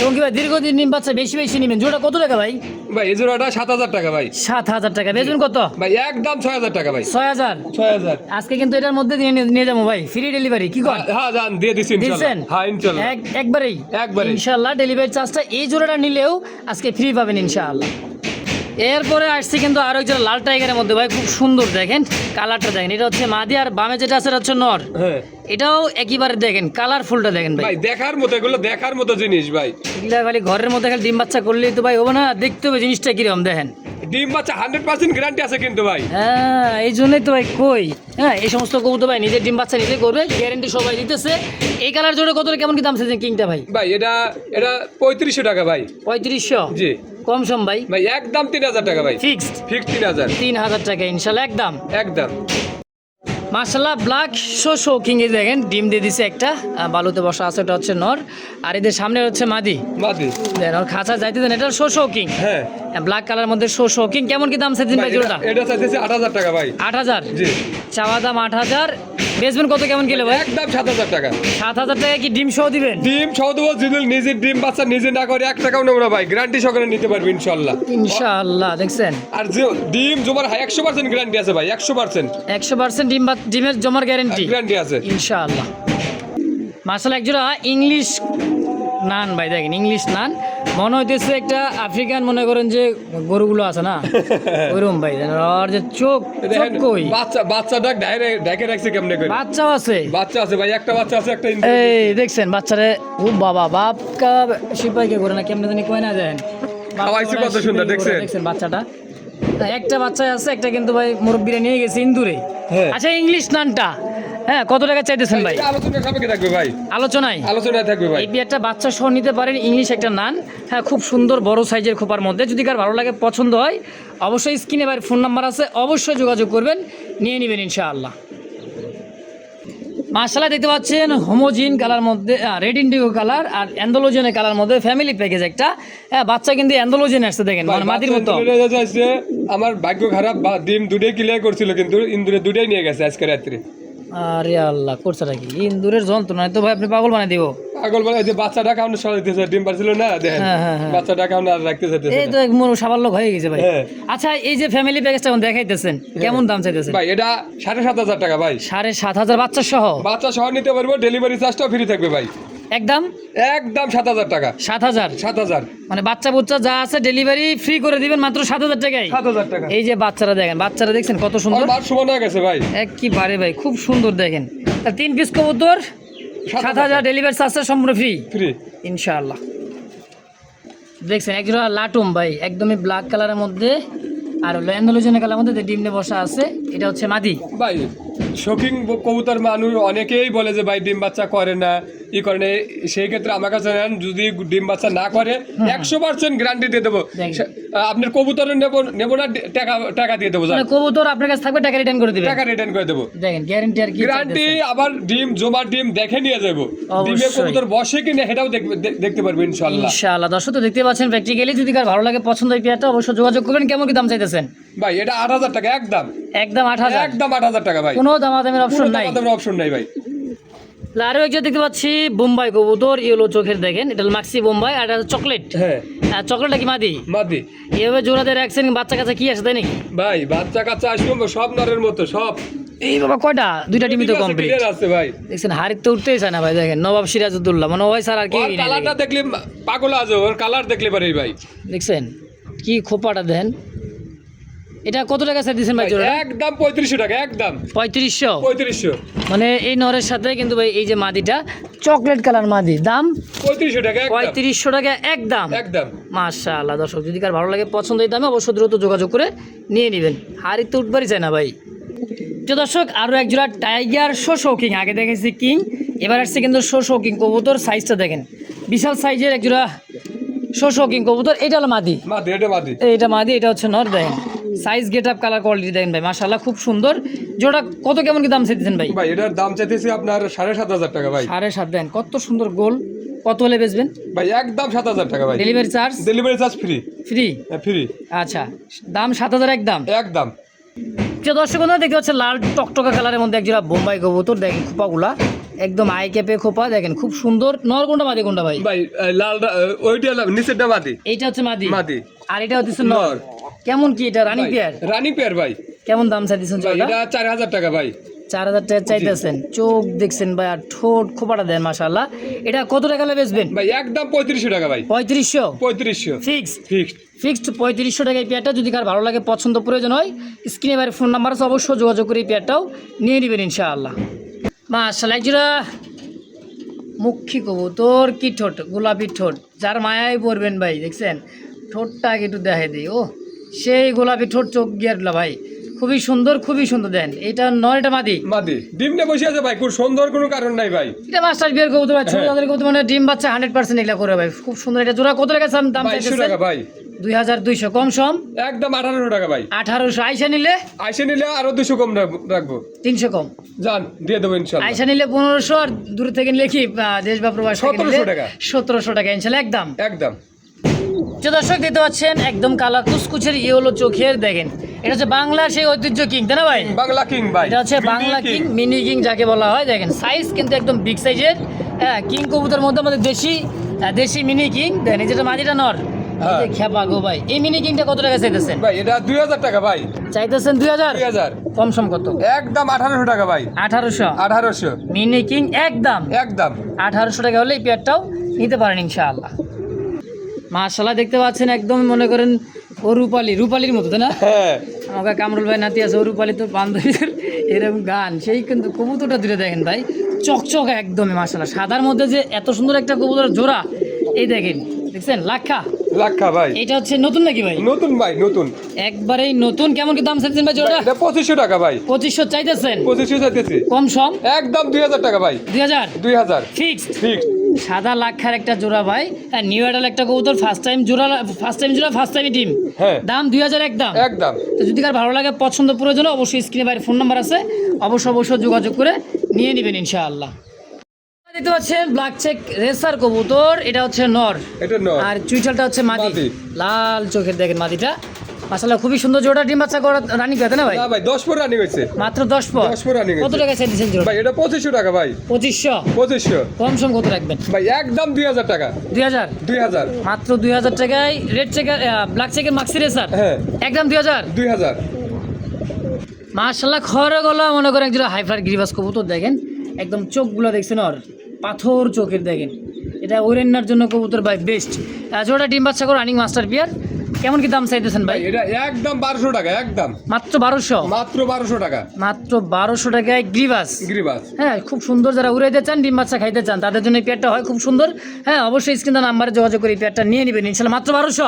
এবং কি ভাই দীর্ঘদিন ডিম বাচ্চা বেশি বেশি নেবেন, জোড়া কত টাকা ভাই? ভাই এই জোড়াটা 7,000 টাকা ভাই। 7,000 টাকা। বেচবেন কত ভাই একদম 6,000 টাকা ভাই। 6,000। 6,000 আজকে কিন্তু এটার মধ্যে নিয়ে যাবো ভাই, ফ্রি ডেলিভারি কি কর হ্যাঁ জান দিয়ে দিছি দিচ্ছেন? ইনশাআল্লাহ। হ্যাঁ ইনশাআল্লাহ একবারেই একবারেই। ইনশাআল্লাহ ডেলিভারি চার্জটা এই জোড়াটা নিলেও আজকে ফ্রি পাবেন ইনশাআল্লাহ। এরপরে আসছি কিন্তু আরো একটা লাল টাইগারের মধ্যে ভাই, খুব সুন্দর দেখেন কালারটা দেখেন, এটা হচ্ছে মাদি আর বামে যেটা আছে এটা হচ্ছে নর। হ্যাঁ এটাও একইবারে দেখেন কালারফুলটা দেখেন ভাই, ভাই দেখার মতো, এগুলো দেখার মতো জিনিস ভাই। এগুলা খালি ঘরের মধ্যে খালি ডিম বাচ্চা করলেই তো ভাই হবে না, দেখতে হবে জিনিসটা কিরকম দেখেন। ডিম বাচ্চা 100% গ্যারান্টি আছে কিন্তু ভাই। হ্যাঁ এই জন্যই তো ভাই কই, হ্যাঁ এই সমস্ত কবুতর ভাই নিজের ডিম বাচ্চা নিজে করবে, গ্যারেন্টি সবাই দিতেছে। এই কালার জোড়া কত কেমন কি দাম চাইছেন কিংটা ভাই? ভাই এটা 3500 টাকা ভাই। 3500 জি কম সম ভাই? ভাই একদম 3,000 টাকা ভাই। ফিক্সড ফিক্স 3,000 3,000 টাকা ইনশাল্লাহ একদম। একদম। মাশাআল্লাহ ব্ল্যাক শোকিং এ দেখেন ডিম দিয়ে দিছে একটা, বালুতে বসা আছে, এটা হচ্ছে নর আর এদের সামনে হচ্ছে মাদি। মাদি দেন ওর খাঁচা যাইতে দেন, এটা শোকিং হ্যাঁ ব্ল্যাক কালার মধ্যে শোকিং। কেমন কি দাম চাইছেন ভাই জোড়াটা? এটা চাইতেছি 8,000 টাকা ভাই। 8,000 জি চাওয়া দাম 8,000, বেচবেন কত কেমন কিলো ভাই? একদম 7,000 টাকা। 7,000 টাকা কি ডিম সহ দিবেন? ডিম সহ দেবো, যদি নিজের ডিম বাচ্চা নিজে না করে 1 টাকাও নেবো না ভাই, গ্যারান্টি সহকারে নিতে পারবি ইনশাআল্লাহ। ইনশাআল্লাহ দেখছেন আর যে ডিম জমার 100% গ্যারান্টি আছে ভাই, 100% 100% ডিমের জমার গ্যারেন্টি গ্যারান্টি আছে ইনশাআল্লাহ। মাশাআল্লাহ একজোড়া ইংলিশ নান ভাই দেখেন, ইংলিশ নান মনে হইতেছে একটা আফ্রিকান, মনে করেন যে গরুগুলো আছে না ওইরকম ভাই, আর যে চোখ দেখেন কই বাচ্চাটা ডাইরে রাখছে কেমনে করে। বাচ্চাও আছে, বাচ্চা আছে ভাই, একটা বাচ্চা আছে, একটা এই দেখছেন বাচ্চারে, ও বাবা বাপ কা সিপাইকে করে না কেমনে জানি কই না দেন, খাওয়াইছে কত সুন্দর দেখছেন। দেখছেন বাচ্চাটা, একটা বাচ্চা আছে, একটা কিন্তু ভাই মুরব্বিরা নিয়ে গেছে ইন্দুরে। হ্যাঁ। আচ্ছা ইংলিশ নানটা হ্যাঁ কত টাকা চাইতেছেন ভাই? এটা আলোচনা সাপেক্ষে থাকবে ভাই, আলোচনায় থাকবে ভাই। এই একটা বাচ্চা সহ নিতে পারেন, ইংলিশ একটা নান, হ্যাঁ খুব সুন্দর বড় সাইজের খোপার মধ্যে। যদি কার ভালো লাগে পছন্দ হয় অবশ্যই স্ক্রিনে ভাই ফোন নাম্বার আছে, অবশ্যই যোগাযোগ করবেন, নিয়ে নেবেন ইনশাআল্লাহ। মাশাআল্লাহ দেখতে পাচ্ছেন হোমোজিন কালার মধ্যে রেড ইন্ডিগো কালার আর অ্যান্ডোলোজেনের কালার মধ্যে ফ্যামিলি প্যাকেজ একটা, হ্যাঁ বাচ্চা কিন্তু অ্যান্ডোলোজেন আসছে দেখেন, মানে মাটির মতো। আমার ভাগ্য খারাপ, ডিম দুটোই ক্লিয়ার করছিল কিন্তু ইন্দুরে দুটোই নিয়ে গেছে আজকে রাত্রে। আরে আল্লাহ করছে নাকি ইন্দুরের যন্ত্রণায় তো ভাই আপনি পাগল বানাই দিব। পাগল বলে যে বাচ্চাটা কাউন্ট সরাইতেছে, ডিম পারছিল না দেখেন, হ্যাঁ। বাচ্চাটা কাউন্ট আর রাখতে চাইতেছে এই তো এক মনো সাবাল্যক হয়ে গেছে ভাই। হ্যাঁ। আচ্ছা এই যে ফ্যামিলি প্যাকেজটা এখন দেখাইতেছেন কেমন দাম চাইতেছেন ভাই? এটা 7,500 টাকা ভাই। 7,500 বাচ্চা সহ? বাচ্চা সহ নিতে পারবো, ডেলিভারি চার্জটাও ফ্রি থাকবে ভাই। একদম 7,000 টাকা। 7,000 মানে বাচ্চা বুচ্চা যা আছে ডেলিভারি ফ্রি করে দিবেন মাত্র 7,000 টাকায়। 7,000 টাকা। এই যে বাচ্চারা দেখেন, বাচ্চারা দেখছেন কত সুন্দর, আমার সমান হয়ে গেছে ভাই একবারে ভাই খুব সুন্দর দেখেন। 3 পিস কবুতর 7,000 ডেলিভারি চার্জটা সম্পূর্ণ ফ্রি ইনশাআল্লাহ। দেখছেন একজোড়া লাটুম ভাই, একদমই ব্ল্যাক কালারের মধ্যে আর ল্যান্ডোলোজেনের কালার মধ্যে ডিম নিয়ে বসা আছে, এটা হচ্ছে মাদি ভাই। শৌখিন কবুতর মানুষ অনেকেই বলে যে ভাই ডিম বাচ্চা করে না, ই করে না, সেই ক্ষেত্রে আমার কাছে নেন, যদি ডিম বাচ্চা না করে 100% গ্যারান্টি দিয়ে দেবো। আপনার কবুতর নেবো না, টাকা দিয়ে দেবো, মানে কবুতর আপনার কাছে থাকবে, টাকা রিটার্ন করে দিবেন, টাকা রিটার্ন করে দেবো। দেখেন গ্যারান্টি আর কি গ্যারান্টি। আবার ডিম জমা ডিম দেখে নিয়ে যাবো, ডিমে কবুতর বসে কিনা সেটাও দেখতে পারবো ইনশাআল্লাহ। ইনশাআল্লাহ দর্শক তো দেখতে পাচ্ছেন প্র্যাকটিক্যালি, যদি কার ভালো লাগে পছন্দ হয় পেয়ারটা অবশ্যই যোগাযোগ করবেন। কেমন কি দাম চাইতেছেন ভাই? এটা 8,000 টাকা একদম। একদম 8,000? একদম 8,000 টাকা ভাই, কোনো দামাদামের অপশন নাই? অপশন নাই ভাই। আরও একজন দেখতে পাচ্ছি বোম্বাই কবুতর, ইয়েলো চোখের দেখেন, এটা মাক্সি বোম্বাই আর এটা চকলেট। হ্যাঁ চকলেটটা কি মাদি? মাদি। এভাবে জোড়াতে রাখছেন, বাচ্চা কাচ্চা কি আছে তাই নাকি ভাই? বাচ্চা কাচ্চা আসবে সব নরের মতো সব। এই বাবা কয়টা? 2টা টিমই তো কমপ্লিট আছে ভাই। দেখছেন হাড়ির তো উঠতেই চায় না ভাই, দেখেন নবাব সিরাজউদ্দৌলা মানে ওই স্যার আর কি কালারটা দেখলে পাগল আছে, ওর কালার দেখলে পারে ভাই। দেখছেন কি খোপাটা দেন। এটা কত টাকা স্যার দিচ্ছেন ভাই জোড়া? একদম 3500 টাকা একদম। 3500 মানে এই নরের সাথে কিন্তু ভাই এই যে মাদিটা চকলেট কালার মাদি, দাম 3500 টাকা। 3500 টাকা একদম। মাশাআল্লাহ দর্শক যদি কার ভালো লাগে পছন্দ এই দামে অবশ্যই দ্রুত যোগাযোগ করে নিয়ে নেবেন, হাড়ি তো উঠবারই চায় না ভাই। তো দর্শক আরও এক জোড়া টাইগার শোকিং, আগে দেখেছি কিং, এবার আসছে কিন্তু শোকিং কবুতর। সাইজটা দেখেন বিশাল সাইজের এক জোড়া শোকিং কবুতর। এটা হলো মাদি, এটা মাদি, এটা হচ্ছে নর। দেখেন size get up colour quality দেখেন ভাই মাশাআল্লাহ খুব সুন্দর। জোড়া কত কেমন কি দাম চাইতেছেন ভাই? ভাই এটার দাম চাইতেছি আপনার 7,500 টাকা ভাই। 7,500 দেন, কত সুন্দর গোল কত হলে বেচবেন? ভাই একদম 7,000 টাকা ভাই। Delivery charge? Delivery charge free. Free? Free. আচ্ছা, দাম 7,000 একদম? একদম। যে দর্শক বন্ধুরা দেখতে পাচ্ছেন লাল টকটকা কালারের মধ্যে একজোড়া বোম্বাই কবুতর, দেখেন খোপাগুলা একদম আই ক্যাপে খোপা, দেখেন খুব সুন্দর। নর কোনটা মাদি কোনটা ভাই? ভাই লালটা ওইটা নিচেরটা মাদি। এইটা হচ্ছে মাদি? মাদি। আর এটা হচ্ছে নর। কেমন কি এটা রানিং পেয়ার? রানিং পেয়ার ভাই। কেমন দাম চাইতেছেন? এটা 4,000 টাকা ভাই। 4,000 টাকা চাইতেছেন। চোখ দেখছেন ভাই, আর ঠোঁট খোপাটা দেন মাশাআল্লাহ। এটা কত টাকা হলে বেচবেন? ভাই একদম 3500 টাকা ভাই। 3500? 3500 ফিক্সড? ফিক্সড। ফিক্সড 3500 টাকা এই পেয়ারটা। যদি কার ভালো লাগে, পছন্দ প্রয়োজন হয়, স্ক্রিনে বাইরে ফোন নাম্বার আছে, অবশ্যই যোগাযোগ করে এই পেয়ারটাও নিয়ে নেবেন ইনশাআল্লাহ। মাশাআল্লাহ, একজোড়া মুখী কবুতর, কি ঠোঁট, গোলাপি ঠোঁট, যার মায়ায় পড়বেন ভাই। দেখছেন ঠোঁটটা আগে একটু দেখাই দিই। ও সেই গোলাপি ঠোঁট, চোখ গিয়ারগুলা ভাই খুবই সুন্দর, খুবই সুন্দর। দেন এটা নয়, এটা মাদি? মাদি। ডিমটা বসে আছে ভাই, খুব সুন্দর, কোনো কারণ নাই ভাই। এটা মাস্টার বিয়ার কবুতর ভাই, ছোট জাতের কবুতর, মানে ডিম বাচ্চা 100% এগুলা করে ভাই, খুব সুন্দর। এটা জোড়া কত টাকা দাম চাইতেছেন? 2200 টাকা ভাই। 2200 কম সম? একদম 1800 টাকা ভাই। 1800? আইসা নিলে? আইসা নিলে আরো 200 কম রাখবো। 300 কম? জান দিয়ে দেবো ইনশাআল্লাহ। আইসা নিলে 1500, আর দূর থেকে নিলে কি দেশ বা প্রবাস 1700 টাকা। 1700 টাকা ইনশাআল্লাহ একদম? একদম। যে দর্শক দেখতে পাচ্ছেন একদম কালা কুচকুচের ইয়েলো চোখের, দেখেন এটা হচ্ছে বাংলার সেই ঐতিহ্য কিং, তাই না ভাই? বাংলা কিং ভাই। এটা হচ্ছে বাংলা কিং, মিনি কিং যাকে বলা হয়। দেখেন সাইজ কিন্তু একদম বিগ সাইজের। হ্যাঁ, কিং কবুতর মধ্যে আমাদের দেশি মিনি কিং। দেখেন এই যেটা মাঝিটা নর, খেপা গো ভাই। এই মিনি কিংটা কত টাকা চাইতেছেন ভাই? এটা 2000 টাকা ভাই। চাইতেছেন 2000? 2000 কম সম কত? একদম 1800 টাকা ভাই। 1800? মিনি কিং একদম? একদম 1800 টাকা হলে এই পেয়ারটাও নিতে পারেন ইনশাআল্লাহ। মাশাআল্লাহ, দেখতে পাচ্ছেন একদম মনে করেন ও রূপালির মতো, তাই না? হ্যাঁ। আমাকে কামরুল ভাই নাতি আছে, ও রূপালি তোর বান্ধবীদের এরকম গান, সেই কিন্তু কবুতরটা দূরে দেখেন ভাই, চকচকে একদমই মাশাআল্লাহ। সাদার মধ্যে যে এত সুন্দর একটা কবুতরের জোড়া, এই দেখেন, দেখছেন লাক্ষা ভাই। এটা হচ্ছে নতুন নাকি ভাই? নতুন ভাই, নতুন, একবারেই নতুন। কেমন কি দাম চাইছেন ভাই জোড়া? এটা 2500 টাকা ভাই। 2500 চাইতেছেন? 2500 চাইতেছি। কম সম? একদম 2000 টাকা ভাই। 2000 ফিক্সড? ফিক্সড। সাদা লাক্ষার একটা জোড়া ভাই, আর নিউ এডাল একটা কবুতর, ফার্স্ট টাইম জোড়া, ফার্স্ট টাইম ডিম। হ্যাঁ। দাম 2000 একদম? একদম। তো যদি কার ভালো লাগে, পছন্দ প্রয়োজন, অবশ্যই স্ক্রিনে বাইরে ফোন নাম্বার আছে, অবশ্যই যোগাযোগ করে নিয়ে নেবেন ইনশাআল্লাহ। দেখতে পাচ্ছেন ব্ল্যাক চেক রেসার কবুতর, এটা হচ্ছে নর, এটা নর, আর চুইটালটা হচ্ছে মাদি। লাল চোখের দেখেন মাদিটা, মাশাআল্লাহ খুবই সুন্দর। জোড়া ডিম বাচ্চা করা রানিং করতে না ভাই? না ভাই, 10 পর রানিং হইছে। মাত্র 10 পর? 10 পর রানিং। কত টাকা চাইছেন জোড়া ভাই? এটা 2500 টাকা ভাই। 2500? কম সম কত রাখবেন ভাই? একদম 2000 টাকা। 2000? মাত্র 2000 টাকায় রেড চেকার ব্ল্যাক চেকের মাক্সি রেসার? হ্যাঁ, একদম 2000? মাশাআল্লাহ, খরে গলা মনে করেন একজোড়া হাইফার গিরিবাস কবুতর, দেখেন একদম চোখগুলো দেখছেন ওর পাথর চোখের, দেখেন এটা ওরেন্নার জন্য কবুতর ভাই বেস্ট। জোড়া ডিম বাচ্চা করে রানিং মাস্টার পিয়ার। কেমন কি দাম চাইতেছেন ভাই? এটা একদম 1200 টাকা। একদম মাত্র 1200? মাত্র 1200 টাকা। মাত্র 1200 টাকায় গ্রিবাস। হ্যাঁ, খুব সুন্দর। যারা উড়াইতে চান, ডিম বাচ্চা খাইতে চান, তাদের জন্য এই পেয়ারটা হয় খুব সুন্দর। হ্যাঁ, অবশ্যই স্ক্রিনে নাম্বারে যোগাযোগ করে এই পেয়ারটা নিয়ে নেবেন ইনশাআল্লাহ। মাত্র 1200?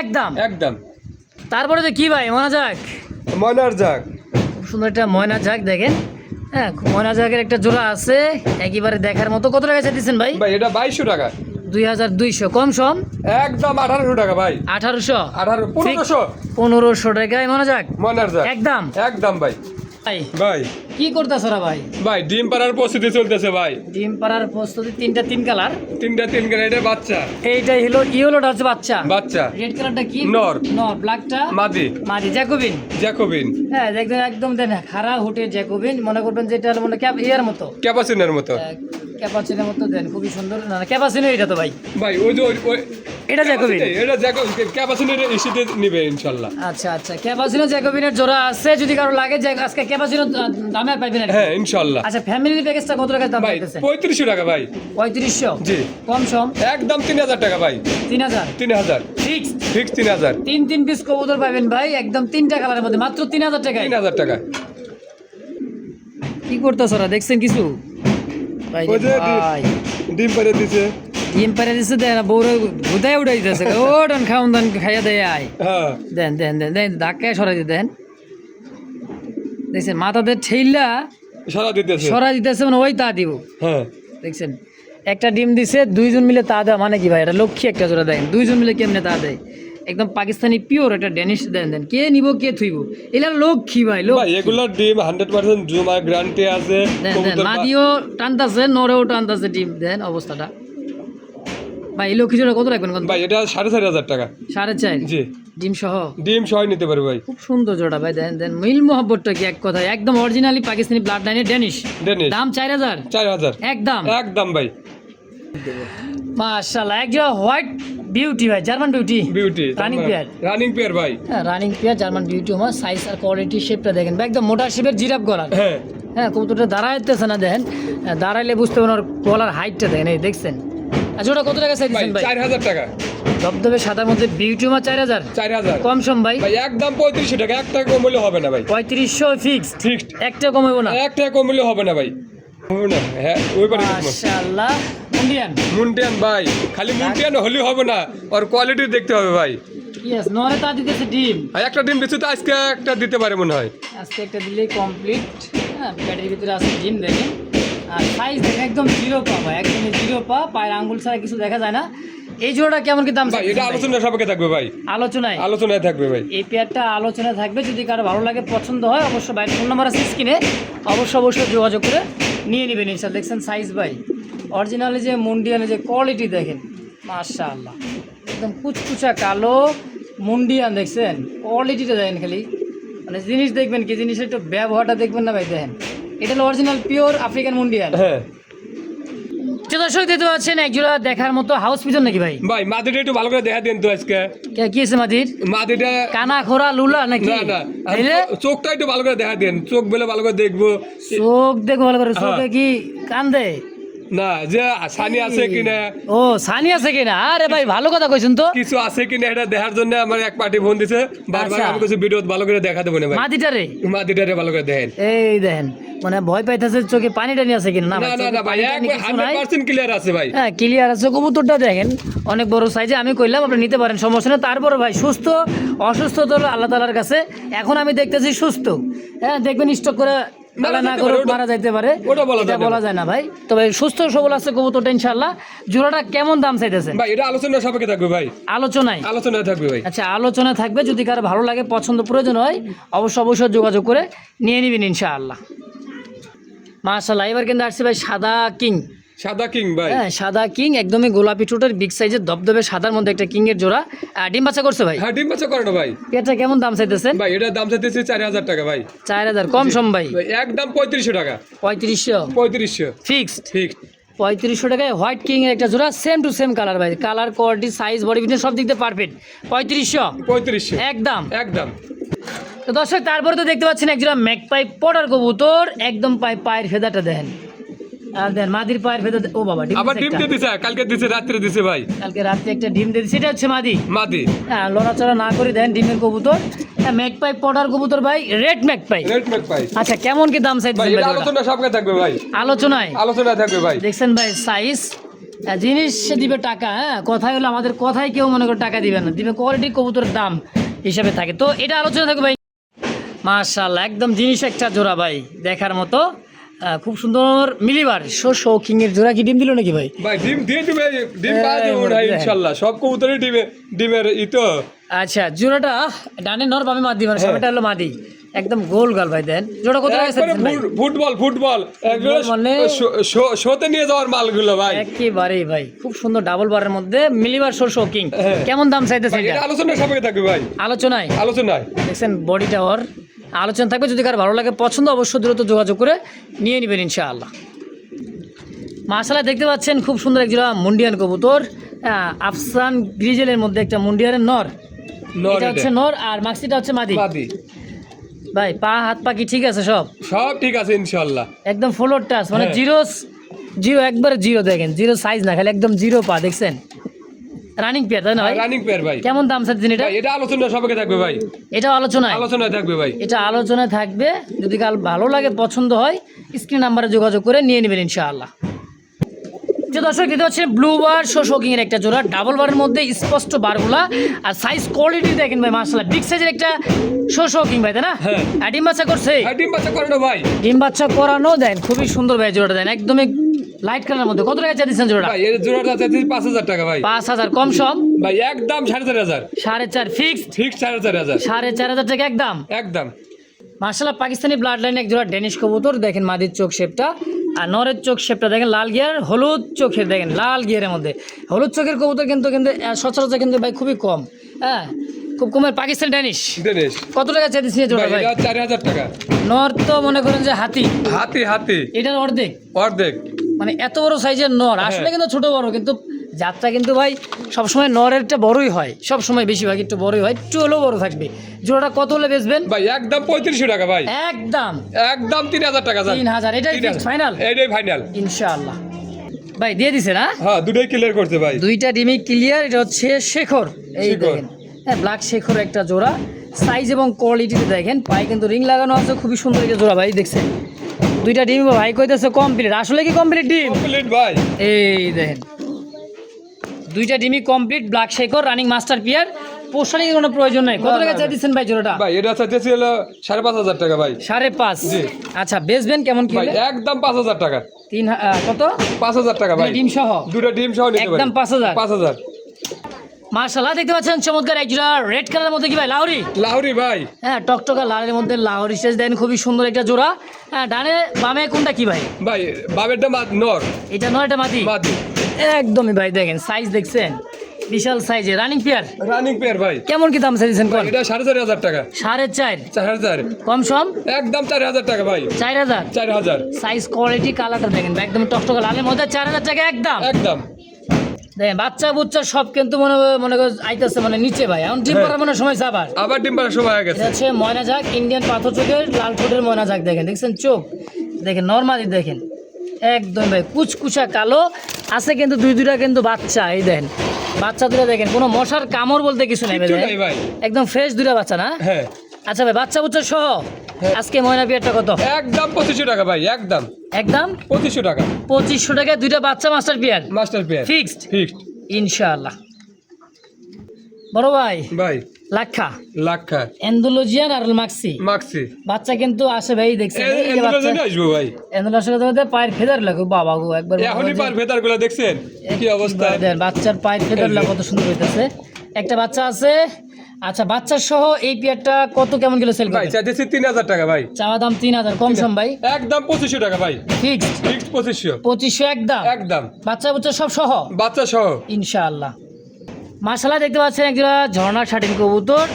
একদম। তারপরে যে কি ভাই, ময়নার জাগ, খুব সুন্দর একটা ময়না জাগ, দেখেন। হ্যাঁ, ময়না জাগের একটা জোড়া আছে একেবারে দেখার মতো। কত টাকা চাইতেছেন ভাই? ভাই এটা 2200 টাকা। 2200? কম সম? একদম 1800 টাকা ভাই। 1500 টাকায় ময়না জাগ? একদম ভাই। ভাই কি করতেছ ভাই? ভাই ডিম পাড়ার প্রস্তুতি চলতেছে ভাই। ডিম পাড়ার প্রস্তুতি? তিন কালার? তিন কালার। এটা বাচ্চা, এইটাই হলো ইয়েলোটা হচ্ছে বাচ্চা। রেড কালারটা কি? নর। ব্ল্যাকটা মাদি। জ্যাকোবিন। হ্যাঁ, দেখবেন একদম দেন খাড়া হুটে জ্যাকোবিন, মনে করবেন যেটা হলো মানে ইয়ার মতো, ক্যাপাচিনোর মতো দেন, খুবই সুন্দর। না ক্যাপাচিনো এটা তো ভাই। ওই যে এটা জ্যাকোবিন। ক্যাপাচিনোর ইস্যুতে নিবে ইনশাআল্লাহ। আচ্ছা, ক্যাপাচিনো জ্যাকোবিনের জোড়া আছে, যদি কারো লাগে আজকে ক্যাপাচিনো দামে পাইবেন। হ্যাঁ ইনশাআল্লাহ। আচ্ছা, ফ্যামিলি প্যাকেজটা কত টাকা দাম পাইতেছে? 3500 টাকা ভাই। 3500? জি। কম সম? একদম 3000 টাকা ভাই। 3000? ফিক্স 3000? তিন পিস কবুতর পাবেন ভাই, একদম 3টা কালারের মধ্যে, মাত্র 3000 টাকায়। 3000 টাকা। কি করতেছ ওরা, দেখছেন কিছু ভাই? ডিম পাড়ে দিছে। দেন বউরে ঘুদায় উড়াই দিতেছে, ওটান খাউন দান খাইয়া দেয় আয়। হ্যাঁ, দেন ধাক্কায় সরাই দেন, দেখছেন মাথাদের ঠেইলা সরাই দিতেছে, মানে ওই তা দিব। হ্যাঁ, দেখছেন একটা ডিম দিছে, 2জন মিলে তা দেয়, মানে কি ভাই? এটা লক্ষ্মী একটা জোড়া, দেখেন 2জন মিলে কেমনে তা দেয়, একদম পাকিস্তানি পিওর একটা ড্যানিশ। দেন কে নিব কে থুইব, এগুলা লক্ষ্মী ভাই। এগুলোর ডিম 100% জুমা গ্যারান্টি আছে। মাদিও টানতাছে, নরেও টানতাছে ডিম, দেন অবস্থাটা ভাই এই লক্ষ্মী জোড়া কত রাখবেন কত? ভাই এটা 4,500 টাকা। 4.5 জি, ডিম সহ। ডিম সহ নিতে পারবে ভাই। খুব সুন্দর জোড়া ভাই, দেন দেন মিল মোহাব্বতটা কি এক কথায় একদম অরিজিনালি পাকিস্তানি ব্লাড লাইনের ডেনিশ। ডেনিশ দাম 4,000 4,000 একদম একদম ভাই। মাশাআল্লাহ এক জোড়া হোয়াইট বিউটি ভাই, German beauty. Beauty running pair. Running pair ভাই। হ্যাঁ রানিং পেয়ার জার্মান বিউটি। আমার সাইজ আর কোয়ালিটি শেপটা দেখেন ভাই, একদম মোটা শেপের জিরাফ গলার। হ্যাঁ হ্যাঁ কবুতরটা দাঁড়াইতেছে না দেখেন, দাঁড়াইলে বুঝতে পারেন ওর গলার হাইটটা দেখেন, এই দেখছেন। আচ্ছা ওটা কত টাকা ভাই চাইছেন ভাই? 4,000 টাকা। ধবধবে সাদার মধ্যে বিউটি আমার 4,000 4,000 কম সম ভাই। ভাই একদম 3500 টাকা, 1 টাকা কম হলে হবে না ভাই। 3500 ফিক্সড, ফিক্সড, একটা কম হইব না। 1 টাকা কম হলে হবে না ভাই। হবে না, হ্যাঁ ওই পারে দেখবো। মাশাআল্লাহ ইন্ডিয়ান মুন্টিয়ান ভাই, খালি মুন্টিয়ান হলে হবে না, আর কোয়ালিটি দেখতে হবে ভাই। ইয়েস নরে তা দিতেছে ডিম। ভাই একটা ডিম দিচ্ছে তো, আজকে একটা দিতে পারে মনে হয়। আজকে একটা দিলেই কমপ্লিট। হ্যাঁ প্যাটের ভিতরে আছে ডিম দেখেন, আর সাইজ দেখেন একদম জিরো পা ভাই, একদম জিরো পা, পায়ের আঙ্গুল ছাড়া কিছু দেখা যায় না। এই জোড়াটা কেমন কি দাম ভাই চাইছেন এটা ভাই? আলোচনা সাপেক্ষে থাকবে ভাই, আলোচনায় আলোচনায় থাকবে ভাই। এই পেয়ারটা আলোচনায় থাকবে, যদি কারো ভালো লাগে পছন্দ হয় অবশ্যই বাইরের ফোন নাম্বার আছে স্ক্রিনে, অবশ্যই যোগাযোগ করে নিয়ে নেবেন ইনশাআল্লাহ। দেখছেন সাইজ ভাই, অরিজিনালি যে মুন্ডিয়ানের যে কোয়ালিটি দেখেন মাশাআল্লাহ, একদম কুচকুচা কালো মুন্ডিয়ান, দেখছেন কোয়ালিটিটা দেখেন খালি, মানে জিনিস দেখবেন কি জিনিসের একটু ব্যবহারটা দেখবেন না ভাই, দেখেন এটা হলো অরিজিনাল পিওর আফ্রিকান মুন্ডিয়ান। হ্যাঁ দর্শক দেখতে পাচ্ছেন একজোড়া দেখার মতো হাউস পিজন নাকি ভাই? ভাই মাদিটা একটু ভালো করে দেখা দেন তো আজকে। কি আছে মাদির? মাদিটা কানা খোরা লুলা নাকি? না না, তাইলে চোখটা একটু ভালো করে দেখা দেন, চোখ বেলে ভালো করে দেখবো। চোখ দেখো ভালো করে, চোখে কি কান্দে? না যে সানি আছে কিনা, ও সানি আছে কিনা? আরে ভাই ভালো কথা কইছেন তো। কিছু আছে কিনা এটা দেখার জন্য আমার এক পার্টি ফোন দিছে, বারবার আচ্ছা। আমি কিছু ভিডিও ভালো করে দেখা দেবো না ভাই। মাদিটারে মাদিটারে ভালো করে দেখেন। এই দেখেন, মানে ভয় পাইতেছে চোখে পানি টানি আছে কিনা? না না না না ভাই, একবার 100% ক্লিয়ার আছে ভাই। হ্যাঁ ক্লিয়ার আছে। কবুতরটা দেখেন অনেক বড় সাইজে, আমি কইলাম আপনি নিতে পারেন, সমস্যা নেই। তারপরে ভাই সুস্থ অসুস্থ তো আল্লাহ তাআলার কাছে, এখন আমি দেখতেছি সুস্থ। হ্যাঁ দেখবেন স্টক করে মারা না যেতে করে পারে, ওটা- মারা যাইতে পারে, ওটা বলা এটা যায় না। বলা যায় না ভাই। তবে সুস্থ সবল আছে কবুতরটা ইনশাআল্লাহ। জোড়াটা কেমন দাম চাইতেছেন? ভাই এটা আলোচনা সাপেক্ষে থাকবে ভাই, আলোচনায়। আলোচনায় থাকবে ভাই। আচ্ছা আলোচনা থাকবে, যদি কারো ভালো লাগে পছন্দ প্রয়োজন হয় অবশ্যই যোগাযোগ করে নিয়ে নেবেন ইনশাআল্লাহ। মাশাআল্লাহ এবার কিন্তু আসছে ভাই সাদা কিং। সাদা কিং ভাই। হ্যাঁ সাদা কিং, একদমই গোলাপি ঠোঁটের বিগ সাইজের ধবধবে সাদার মধ্যে একটা কিং এর জোড়া। ডিম বাচ্চা করছে ভাই? হ্যাঁ ডিম বাচ্চা করে না ভাই। পেয়ারটা কেমন দাম চাইতেছেন? ভাই এটার দাম চাইতেছি 4,000 টাকা ভাই। 4,000 কম সম ভাই? ভাই একদম 3500 টাকা। 3500 3500 ফিক্সড। ঠিক। 3500 টাকায় হোয়াইট কিং এর একটা জোড়া, সেম টু সেম কালার ভাই, colour quality size body fitness সব দিক দিয়ে পারফেক্ট। 3500 একদম একদম। তো দর্শক তারপরে তো দেখতে পাচ্ছেন একজোড়া ম্যাকপাই পটার কবুতর, একদম পায়ের ফেদাটা দেখেন, আর দেন মাদির পায়ের ফেদা। ও বাবা ডিম আবার দিছে ডিম একটা। দিয়ে দিছে, কালকে দিছে, রাত্রে দিছে ভাই। কালকে রাতে একটা ডিম দিয়ে দিছে, এটা হচ্ছে মাদি। মাদি। হ্যাঁ লড়াচড়া না করে দেন ডিমের কবুতর। হ্যাঁ ম্যাকপাই পটার কবুতর ভাই, রেড ম্যাকপাই। রেড ম্যাক ভাই। আচ্ছা কেমন কি দাম ভাই চাইতেছেন এটা ভাই? আলোচনা সাপেক্ষে থাকবে ভাই, আলোচনায় আলোচনায় থাকবে ভাই। দেখছেন ভাই সাইজ, জিনিস সে দিবে টাকা। হ্যাঁ কথাই হলো আমাদের কথাই কেউ মনে করে টাকা দিবে না, দিবে কোয়ালিটি কবুতরের দাম হিসাবে থাকে। তো এটা আলোচনা থাকবে ভাই। মাশাআল্লাহ একদম জিনিস একটা জোড়া ভাই দেখার মতো, খুব সুন্দর মিলিবার শৌকিং এর জোড়া। কি ডিম দিল নাকি ভাই? ভাই ডিম দিয়ে দিবে, ডিম এই পাওয়া যাবে না দেখেন। ইনশাআল্লাহ, সব কবুতরই ডিমের ই তো। আচ্ছা জোড়াটা ডানে নর বামে মাদি, মানে সামনেটা হলো মাদি, একদম গোল গাল ভাই। দেন জোড়া কত টাকা একবারে চাইছেন ভাই? ফুটবল একবারে মানে শোতে নিয়ে যাওয়ার মালগুলো ভাই। একেবারেই ভাই খুব সুন্দর ডাবল বারের মধ্যে মিলিবার শৌকিং। হ্যাঁ। কেমন দাম চাইতেছে ভাই, এটা? এটা আলোচনা সাপেক্ষে থাকবে ভাই, আলোচনায়। আলোচনায়। দেখছেন বডিটা ওর আলোচনা থাকবে, যদি কার ভালো লাগে পছন্দ অবশ্যই দ্রুত যোগাযোগ করে নিয়ে নেবেন ইনশাআল্লাহ। মাশাআল্লাহ দেখতে পাচ্ছেন খুব সুন্দর একজোড়া মুন্ডিয়ান কবুতর, আফসান গ্রিজেলের মধ্যে একটা মুন্ডিয়ানের নর। এটা হচ্ছে নর আর মাক্সিটা হচ্ছে মাদি। মাদি ভাই পা হাত পা কি ঠিক আছে? সব সব ঠিক আছে ইনশাআল্লাহ। একদম ফ্লোর টাচ, মানে হ্যাঁ। জিরো একবারে জিরো, দেখেন জিরো সাইজ না, খালি একদম জিরো পা। দেখছেন রানিং পেয়ার তাই না ভাই? রানিং পেয়ার ভাই। কেমন দাম চাচ্ছেন এটা? ভাই এটা আলোচনা সাপেক্ষে থাকবে ভাই, এটা আলোচনায়। আলোচনায় থাকবে ভাই। এটা আলোচনায় থাকবে, যদি কাল ভালো লাগে পছন্দ হয় স্ক্রিন নাম্বারে যোগাযোগ করে নিয়ে নেবেন ইনশাআল্লাহ। যে দর্শক দেখতে পাচ্ছেন ব্লু বার শোকিং এর একটা জোড়া, ডাবল বারের মধ্যে স্পষ্ট বারগুলা, আর সাইজ কোয়ালিটি দেখেন ভাই মাশাআল্লাহ, বিগ সাইজের একটা শোকিং ভাই তাই না? হ্যাঁ। আর ডিম বাচ্চা করছে? হ্যাঁ ডিম বাচ্চা করে না ভাই। ডিম বাচ্চা করানো দেন, খুবই সুন্দর ভাই জোড়াটা দেন, একদমই লাইট কালারের মধ্যে। কত টাকা চাইছেন জোড়া? ভাই এর জোড়াটা চাইছি 5,000 টাকা ভাই। 5,000 কম সম? ভাই একদম 4,500। 4.5 ফিক্সড? ফিক্স 4,500। 4,500 টাকা একদম। একদম। মাশাআল্লাহ পাকিস্তানি ব্লাড লাইন এক জোড়া ডেনিশ কবুতর, দেখেন মাদির চোখ শেপটা, আর নরের চোখ শেপটা দেখেন লাল গিয়ার, হলুদ চোখের দেখেন লাল গিয়ারের মধ্যে। হলুদ চোখের কবুতর কিন্তু কিন্তু সচরাচর কিন্তু ভাই খুবই কম, হ্যাঁ খুব কমের। পাকিস্তান ড্যানিশ ড্যানিশ কত টাকা চাইতেছি জোড়া ভাই ভাই? এটা 4000 টাকা। নর তো মনে করেন যে হাতি হাতি হাতি এটার অর্ধেক, অর্ধেক। মানে এত বড় সাইজের নর আসলে কিন্তু ছোট বড়, কিন্তু জাতটা কিন্তু ভাই সবসময় নরেরটা বড়ই হয়, সবসময় বেশিরভাগ একটু বড়ই হয়, একটু হলেও বড় থাকবে। জোড়াটা কত হলে বেচবেন ভাই একদম 3500 টাকা ভাই, একদম একদম 3000 টাকা স্যার। 3000 এটাই ফিক্সড ফাইনাল এটাই ফাইনাল ইনশাআল্লাহ। ভাই দিয়ে দিছে না? হ্যাঁ দুটোই ক্লিয়ার করতে ভাই, দুইটা ডিমই ক্লিয়ার। এটা হচ্ছে শেখর, এই শেখর। দেখেন হ্যাঁ ব্ল্যাক শেখর একটা জোড়া। সাইজ এবং কোয়ালিটিতে দেখেন, পায়ে কিন্তু রিং লাগানো আছে, খুবই সুন্দর একটা জোড়া ভাই দেখছেন। দুইটা ডিম ভাই কইতেছে কমপ্লিট, আসলে কি কমপ্লিট ডিম? কমপ্লিট ভাই। এই দেখেন দুইটা ডিমই কমপ্লিট, ব্ল্যাক শেখর রানিং মাস্টার পিয়ার। পোষানির কোনো প্রয়োজন নাই। কত টাকা চাই দিচ্ছেন ভাই জোড়াটা? ভাই এটা চাইতেছি হলো 5500 টাকা ভাই। 5.5। জি। আচ্ছা বেচবেন কেমন কি ভাই হলে? একদম 5000 টাকা। কত? 5000 টাকা ভাই, ডিম সহ দুটো ডিম সহ নিতে একদম 5000। 5000। মাশাআল্লাহ দেখতে পাচ্ছেন চমৎকার এক জোড়া রেড কালারের মধ্যে কি ভাই লাহোরি? লাহোরি ভাই, হ্যাঁ টকটকা লালের মধ্যে লাহোরি সেজ দেন, খুবই সুন্দর একটা জোড়া। হ্যাঁ ডানে বামে কোনটা কি ভাই? ভাই বাবেরটা নর, এটা নয়, এটা মাদি। মাদি। একদমই ভাই দেখেন সাইজ দেখছেন, বিশাল সাইজে রানিং পেয়ার। রানিং পেয়ার ভাই। কেমন কি দাম চাইছেন কোন? এটা 4500 টাকা। 4.5 4000 কম সম একদম 4000 টাকা ভাই। 4000 4000 সাইজ কোয়ালিটি কালারটা দেখেন ভাই, একদম টকটকা লালের মধ্যে 4000 টাকা একদম। একদম। দেখেন বাচ্চা বুচ্চা সব কিন্তু মনে করে আইতেছে মানে নিচে ভাই, এখন ডিম পাড়ার মনে সময় আবার আবার ডিম পাড়ার সময় হয়ে গেছে। এটা হচ্ছে ময়না ঝাঁক, ইন্ডিয়ান পাথর চোখের লাল ঠোঁটের ময়না ঝাঁক দেখেন, দেখছেন চোখ দেখেন নর্মালি দেখেন একদম ভাই কুচকুচা কালো আছে, কিন্তু দুইটা কিন্তু বাচ্চা। এই দেখেন বাচ্চা দুটো দেখেন, কোনো মশার কামড় বলতে কিছু নেই ভাই, কিচ্ছু নাই ভাই। একদম ফ্রেশ দুটা বাচ্চা না? হ্যাঁ আচ্ছা ভাই বাচ্চা বুচ্চা সহ আজকে ময়না পিয়ারটা কত? একদম 2500 টাকা ভাই, একদম একদম 2500 টাকা। 2500 টাকায় দুইটা বাচ্চা master peer master pair fixed fixed ইনশাআল্লাহ। বড় ভাই ভাই। লাক্ষা লাক্ষা এন্ডোলজিয়ান আর মাক্সি মাক্সি বাচ্চা কিন্তু আসে ভাই, দেখছেন এই যে এগুলো বাচ্চা জন্য আসবো ভাই। এন্ডোলজিয়ান মধ্যে পায়ের ফেদার লাগে বাবা গো, একবার এখনই পার ভেতার গুলো দেখছেন কি অবস্থা। দেখেন, বাচ্চার পায়ের ফেদার লাগে কত সুন্দর হইতাছে। একটা বাচ্চা আছে। আচ্ছা বাচ্চার সহ এই পিয়ারটা কত কেমন কিলো সেল ভাই করে? চাইতেছি 3000 টাকা ভাই। চাওয়া দাম 3000 কম সম ভাই একদম 2500 টাকা ভাই, ফিক্সড ফিক্সড 2500 2500 একদম। একদম। বাচ্চা বুচ্চা সব সহ বাচ্চা সহ ইনশাআল্লাহ। মাশাআল্লাহ দেখতে পাচ্ছেন একটা ঝর্ণা শাটিন কবুতর,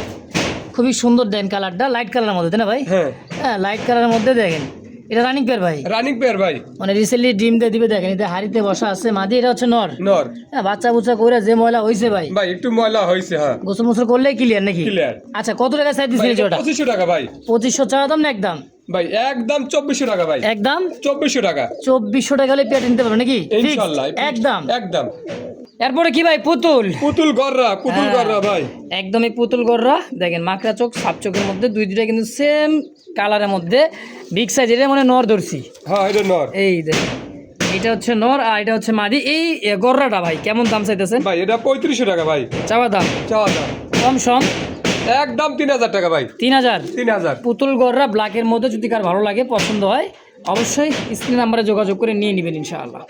খুবই সুন্দর দেন কালারটা, লাইট কালারের মধ্যে তাই না ভাই? হ্যাঁ হ্যাঁ লাইট কালারের মধ্যে দেখেন, এটা রানিং পেয়ার ভাই, রানিং পেয়ার ভাই। মানে রিসেন্টলি ডিম দিয়ে দিবে দেখেন, এটা হাড়িতে বসা আছে মাদি, এটা হচ্ছে নর। নর হ্যাঁ বাচ্চা বুচ্চা করে যে ময়লা হয়েছে ভাই, ভাই একটু ময়লা হয়েছে। হ্যাঁ গোসল মোসল করলেই ক্লিয়ার নাকি? ক্লিয়ার। আচ্ছা কত টাকা চাই দিচ্ছেন ওটা? 2500 টাকা ভাই। 2500 চাওয়া দাম না একদম? ভাই একদম 2400 টাকা ভাই, একদম 2400 টাকা 2400 টাকা হলে পেয়ার নিতে পারবে নাকি? ইনশাআল্লাহ Fixed? একদম। একদম। এরপরে কি ভাই পুতুল? পুতুল গররা, পুতুল হ্যাঁ। গররা ভাই। একদমই পুতুল গররা দেখেন, মাকড়া চোখ সাপ চোখের মধ্যে দুইটা কিন্তু সেম কালারের মধ্যে, বিগ সাইজ। এটা মানে নর ধরছি, হ্যাঁ এটা নর এই দেখেন এটা হচ্ছে নর আর এটা হচ্ছে মাদি। এই গররাটা ভাই কেমন দাম চাইতেছেন? ভাই এটা 3500 টাকা ভাই। চাওয়া দাম চাওয়া দাম কম সম একদম 3000 টাকা ভাই। 3000 3000 পুতুল গররা ব্ল্যাকের মধ্যে, যদি কার ভালো লাগে পছন্দ হয় অবশ্যই স্ক্রিন নাম্বারে যোগাযোগ করে নিয়ে নেবেন ইনশাআল্লাহ।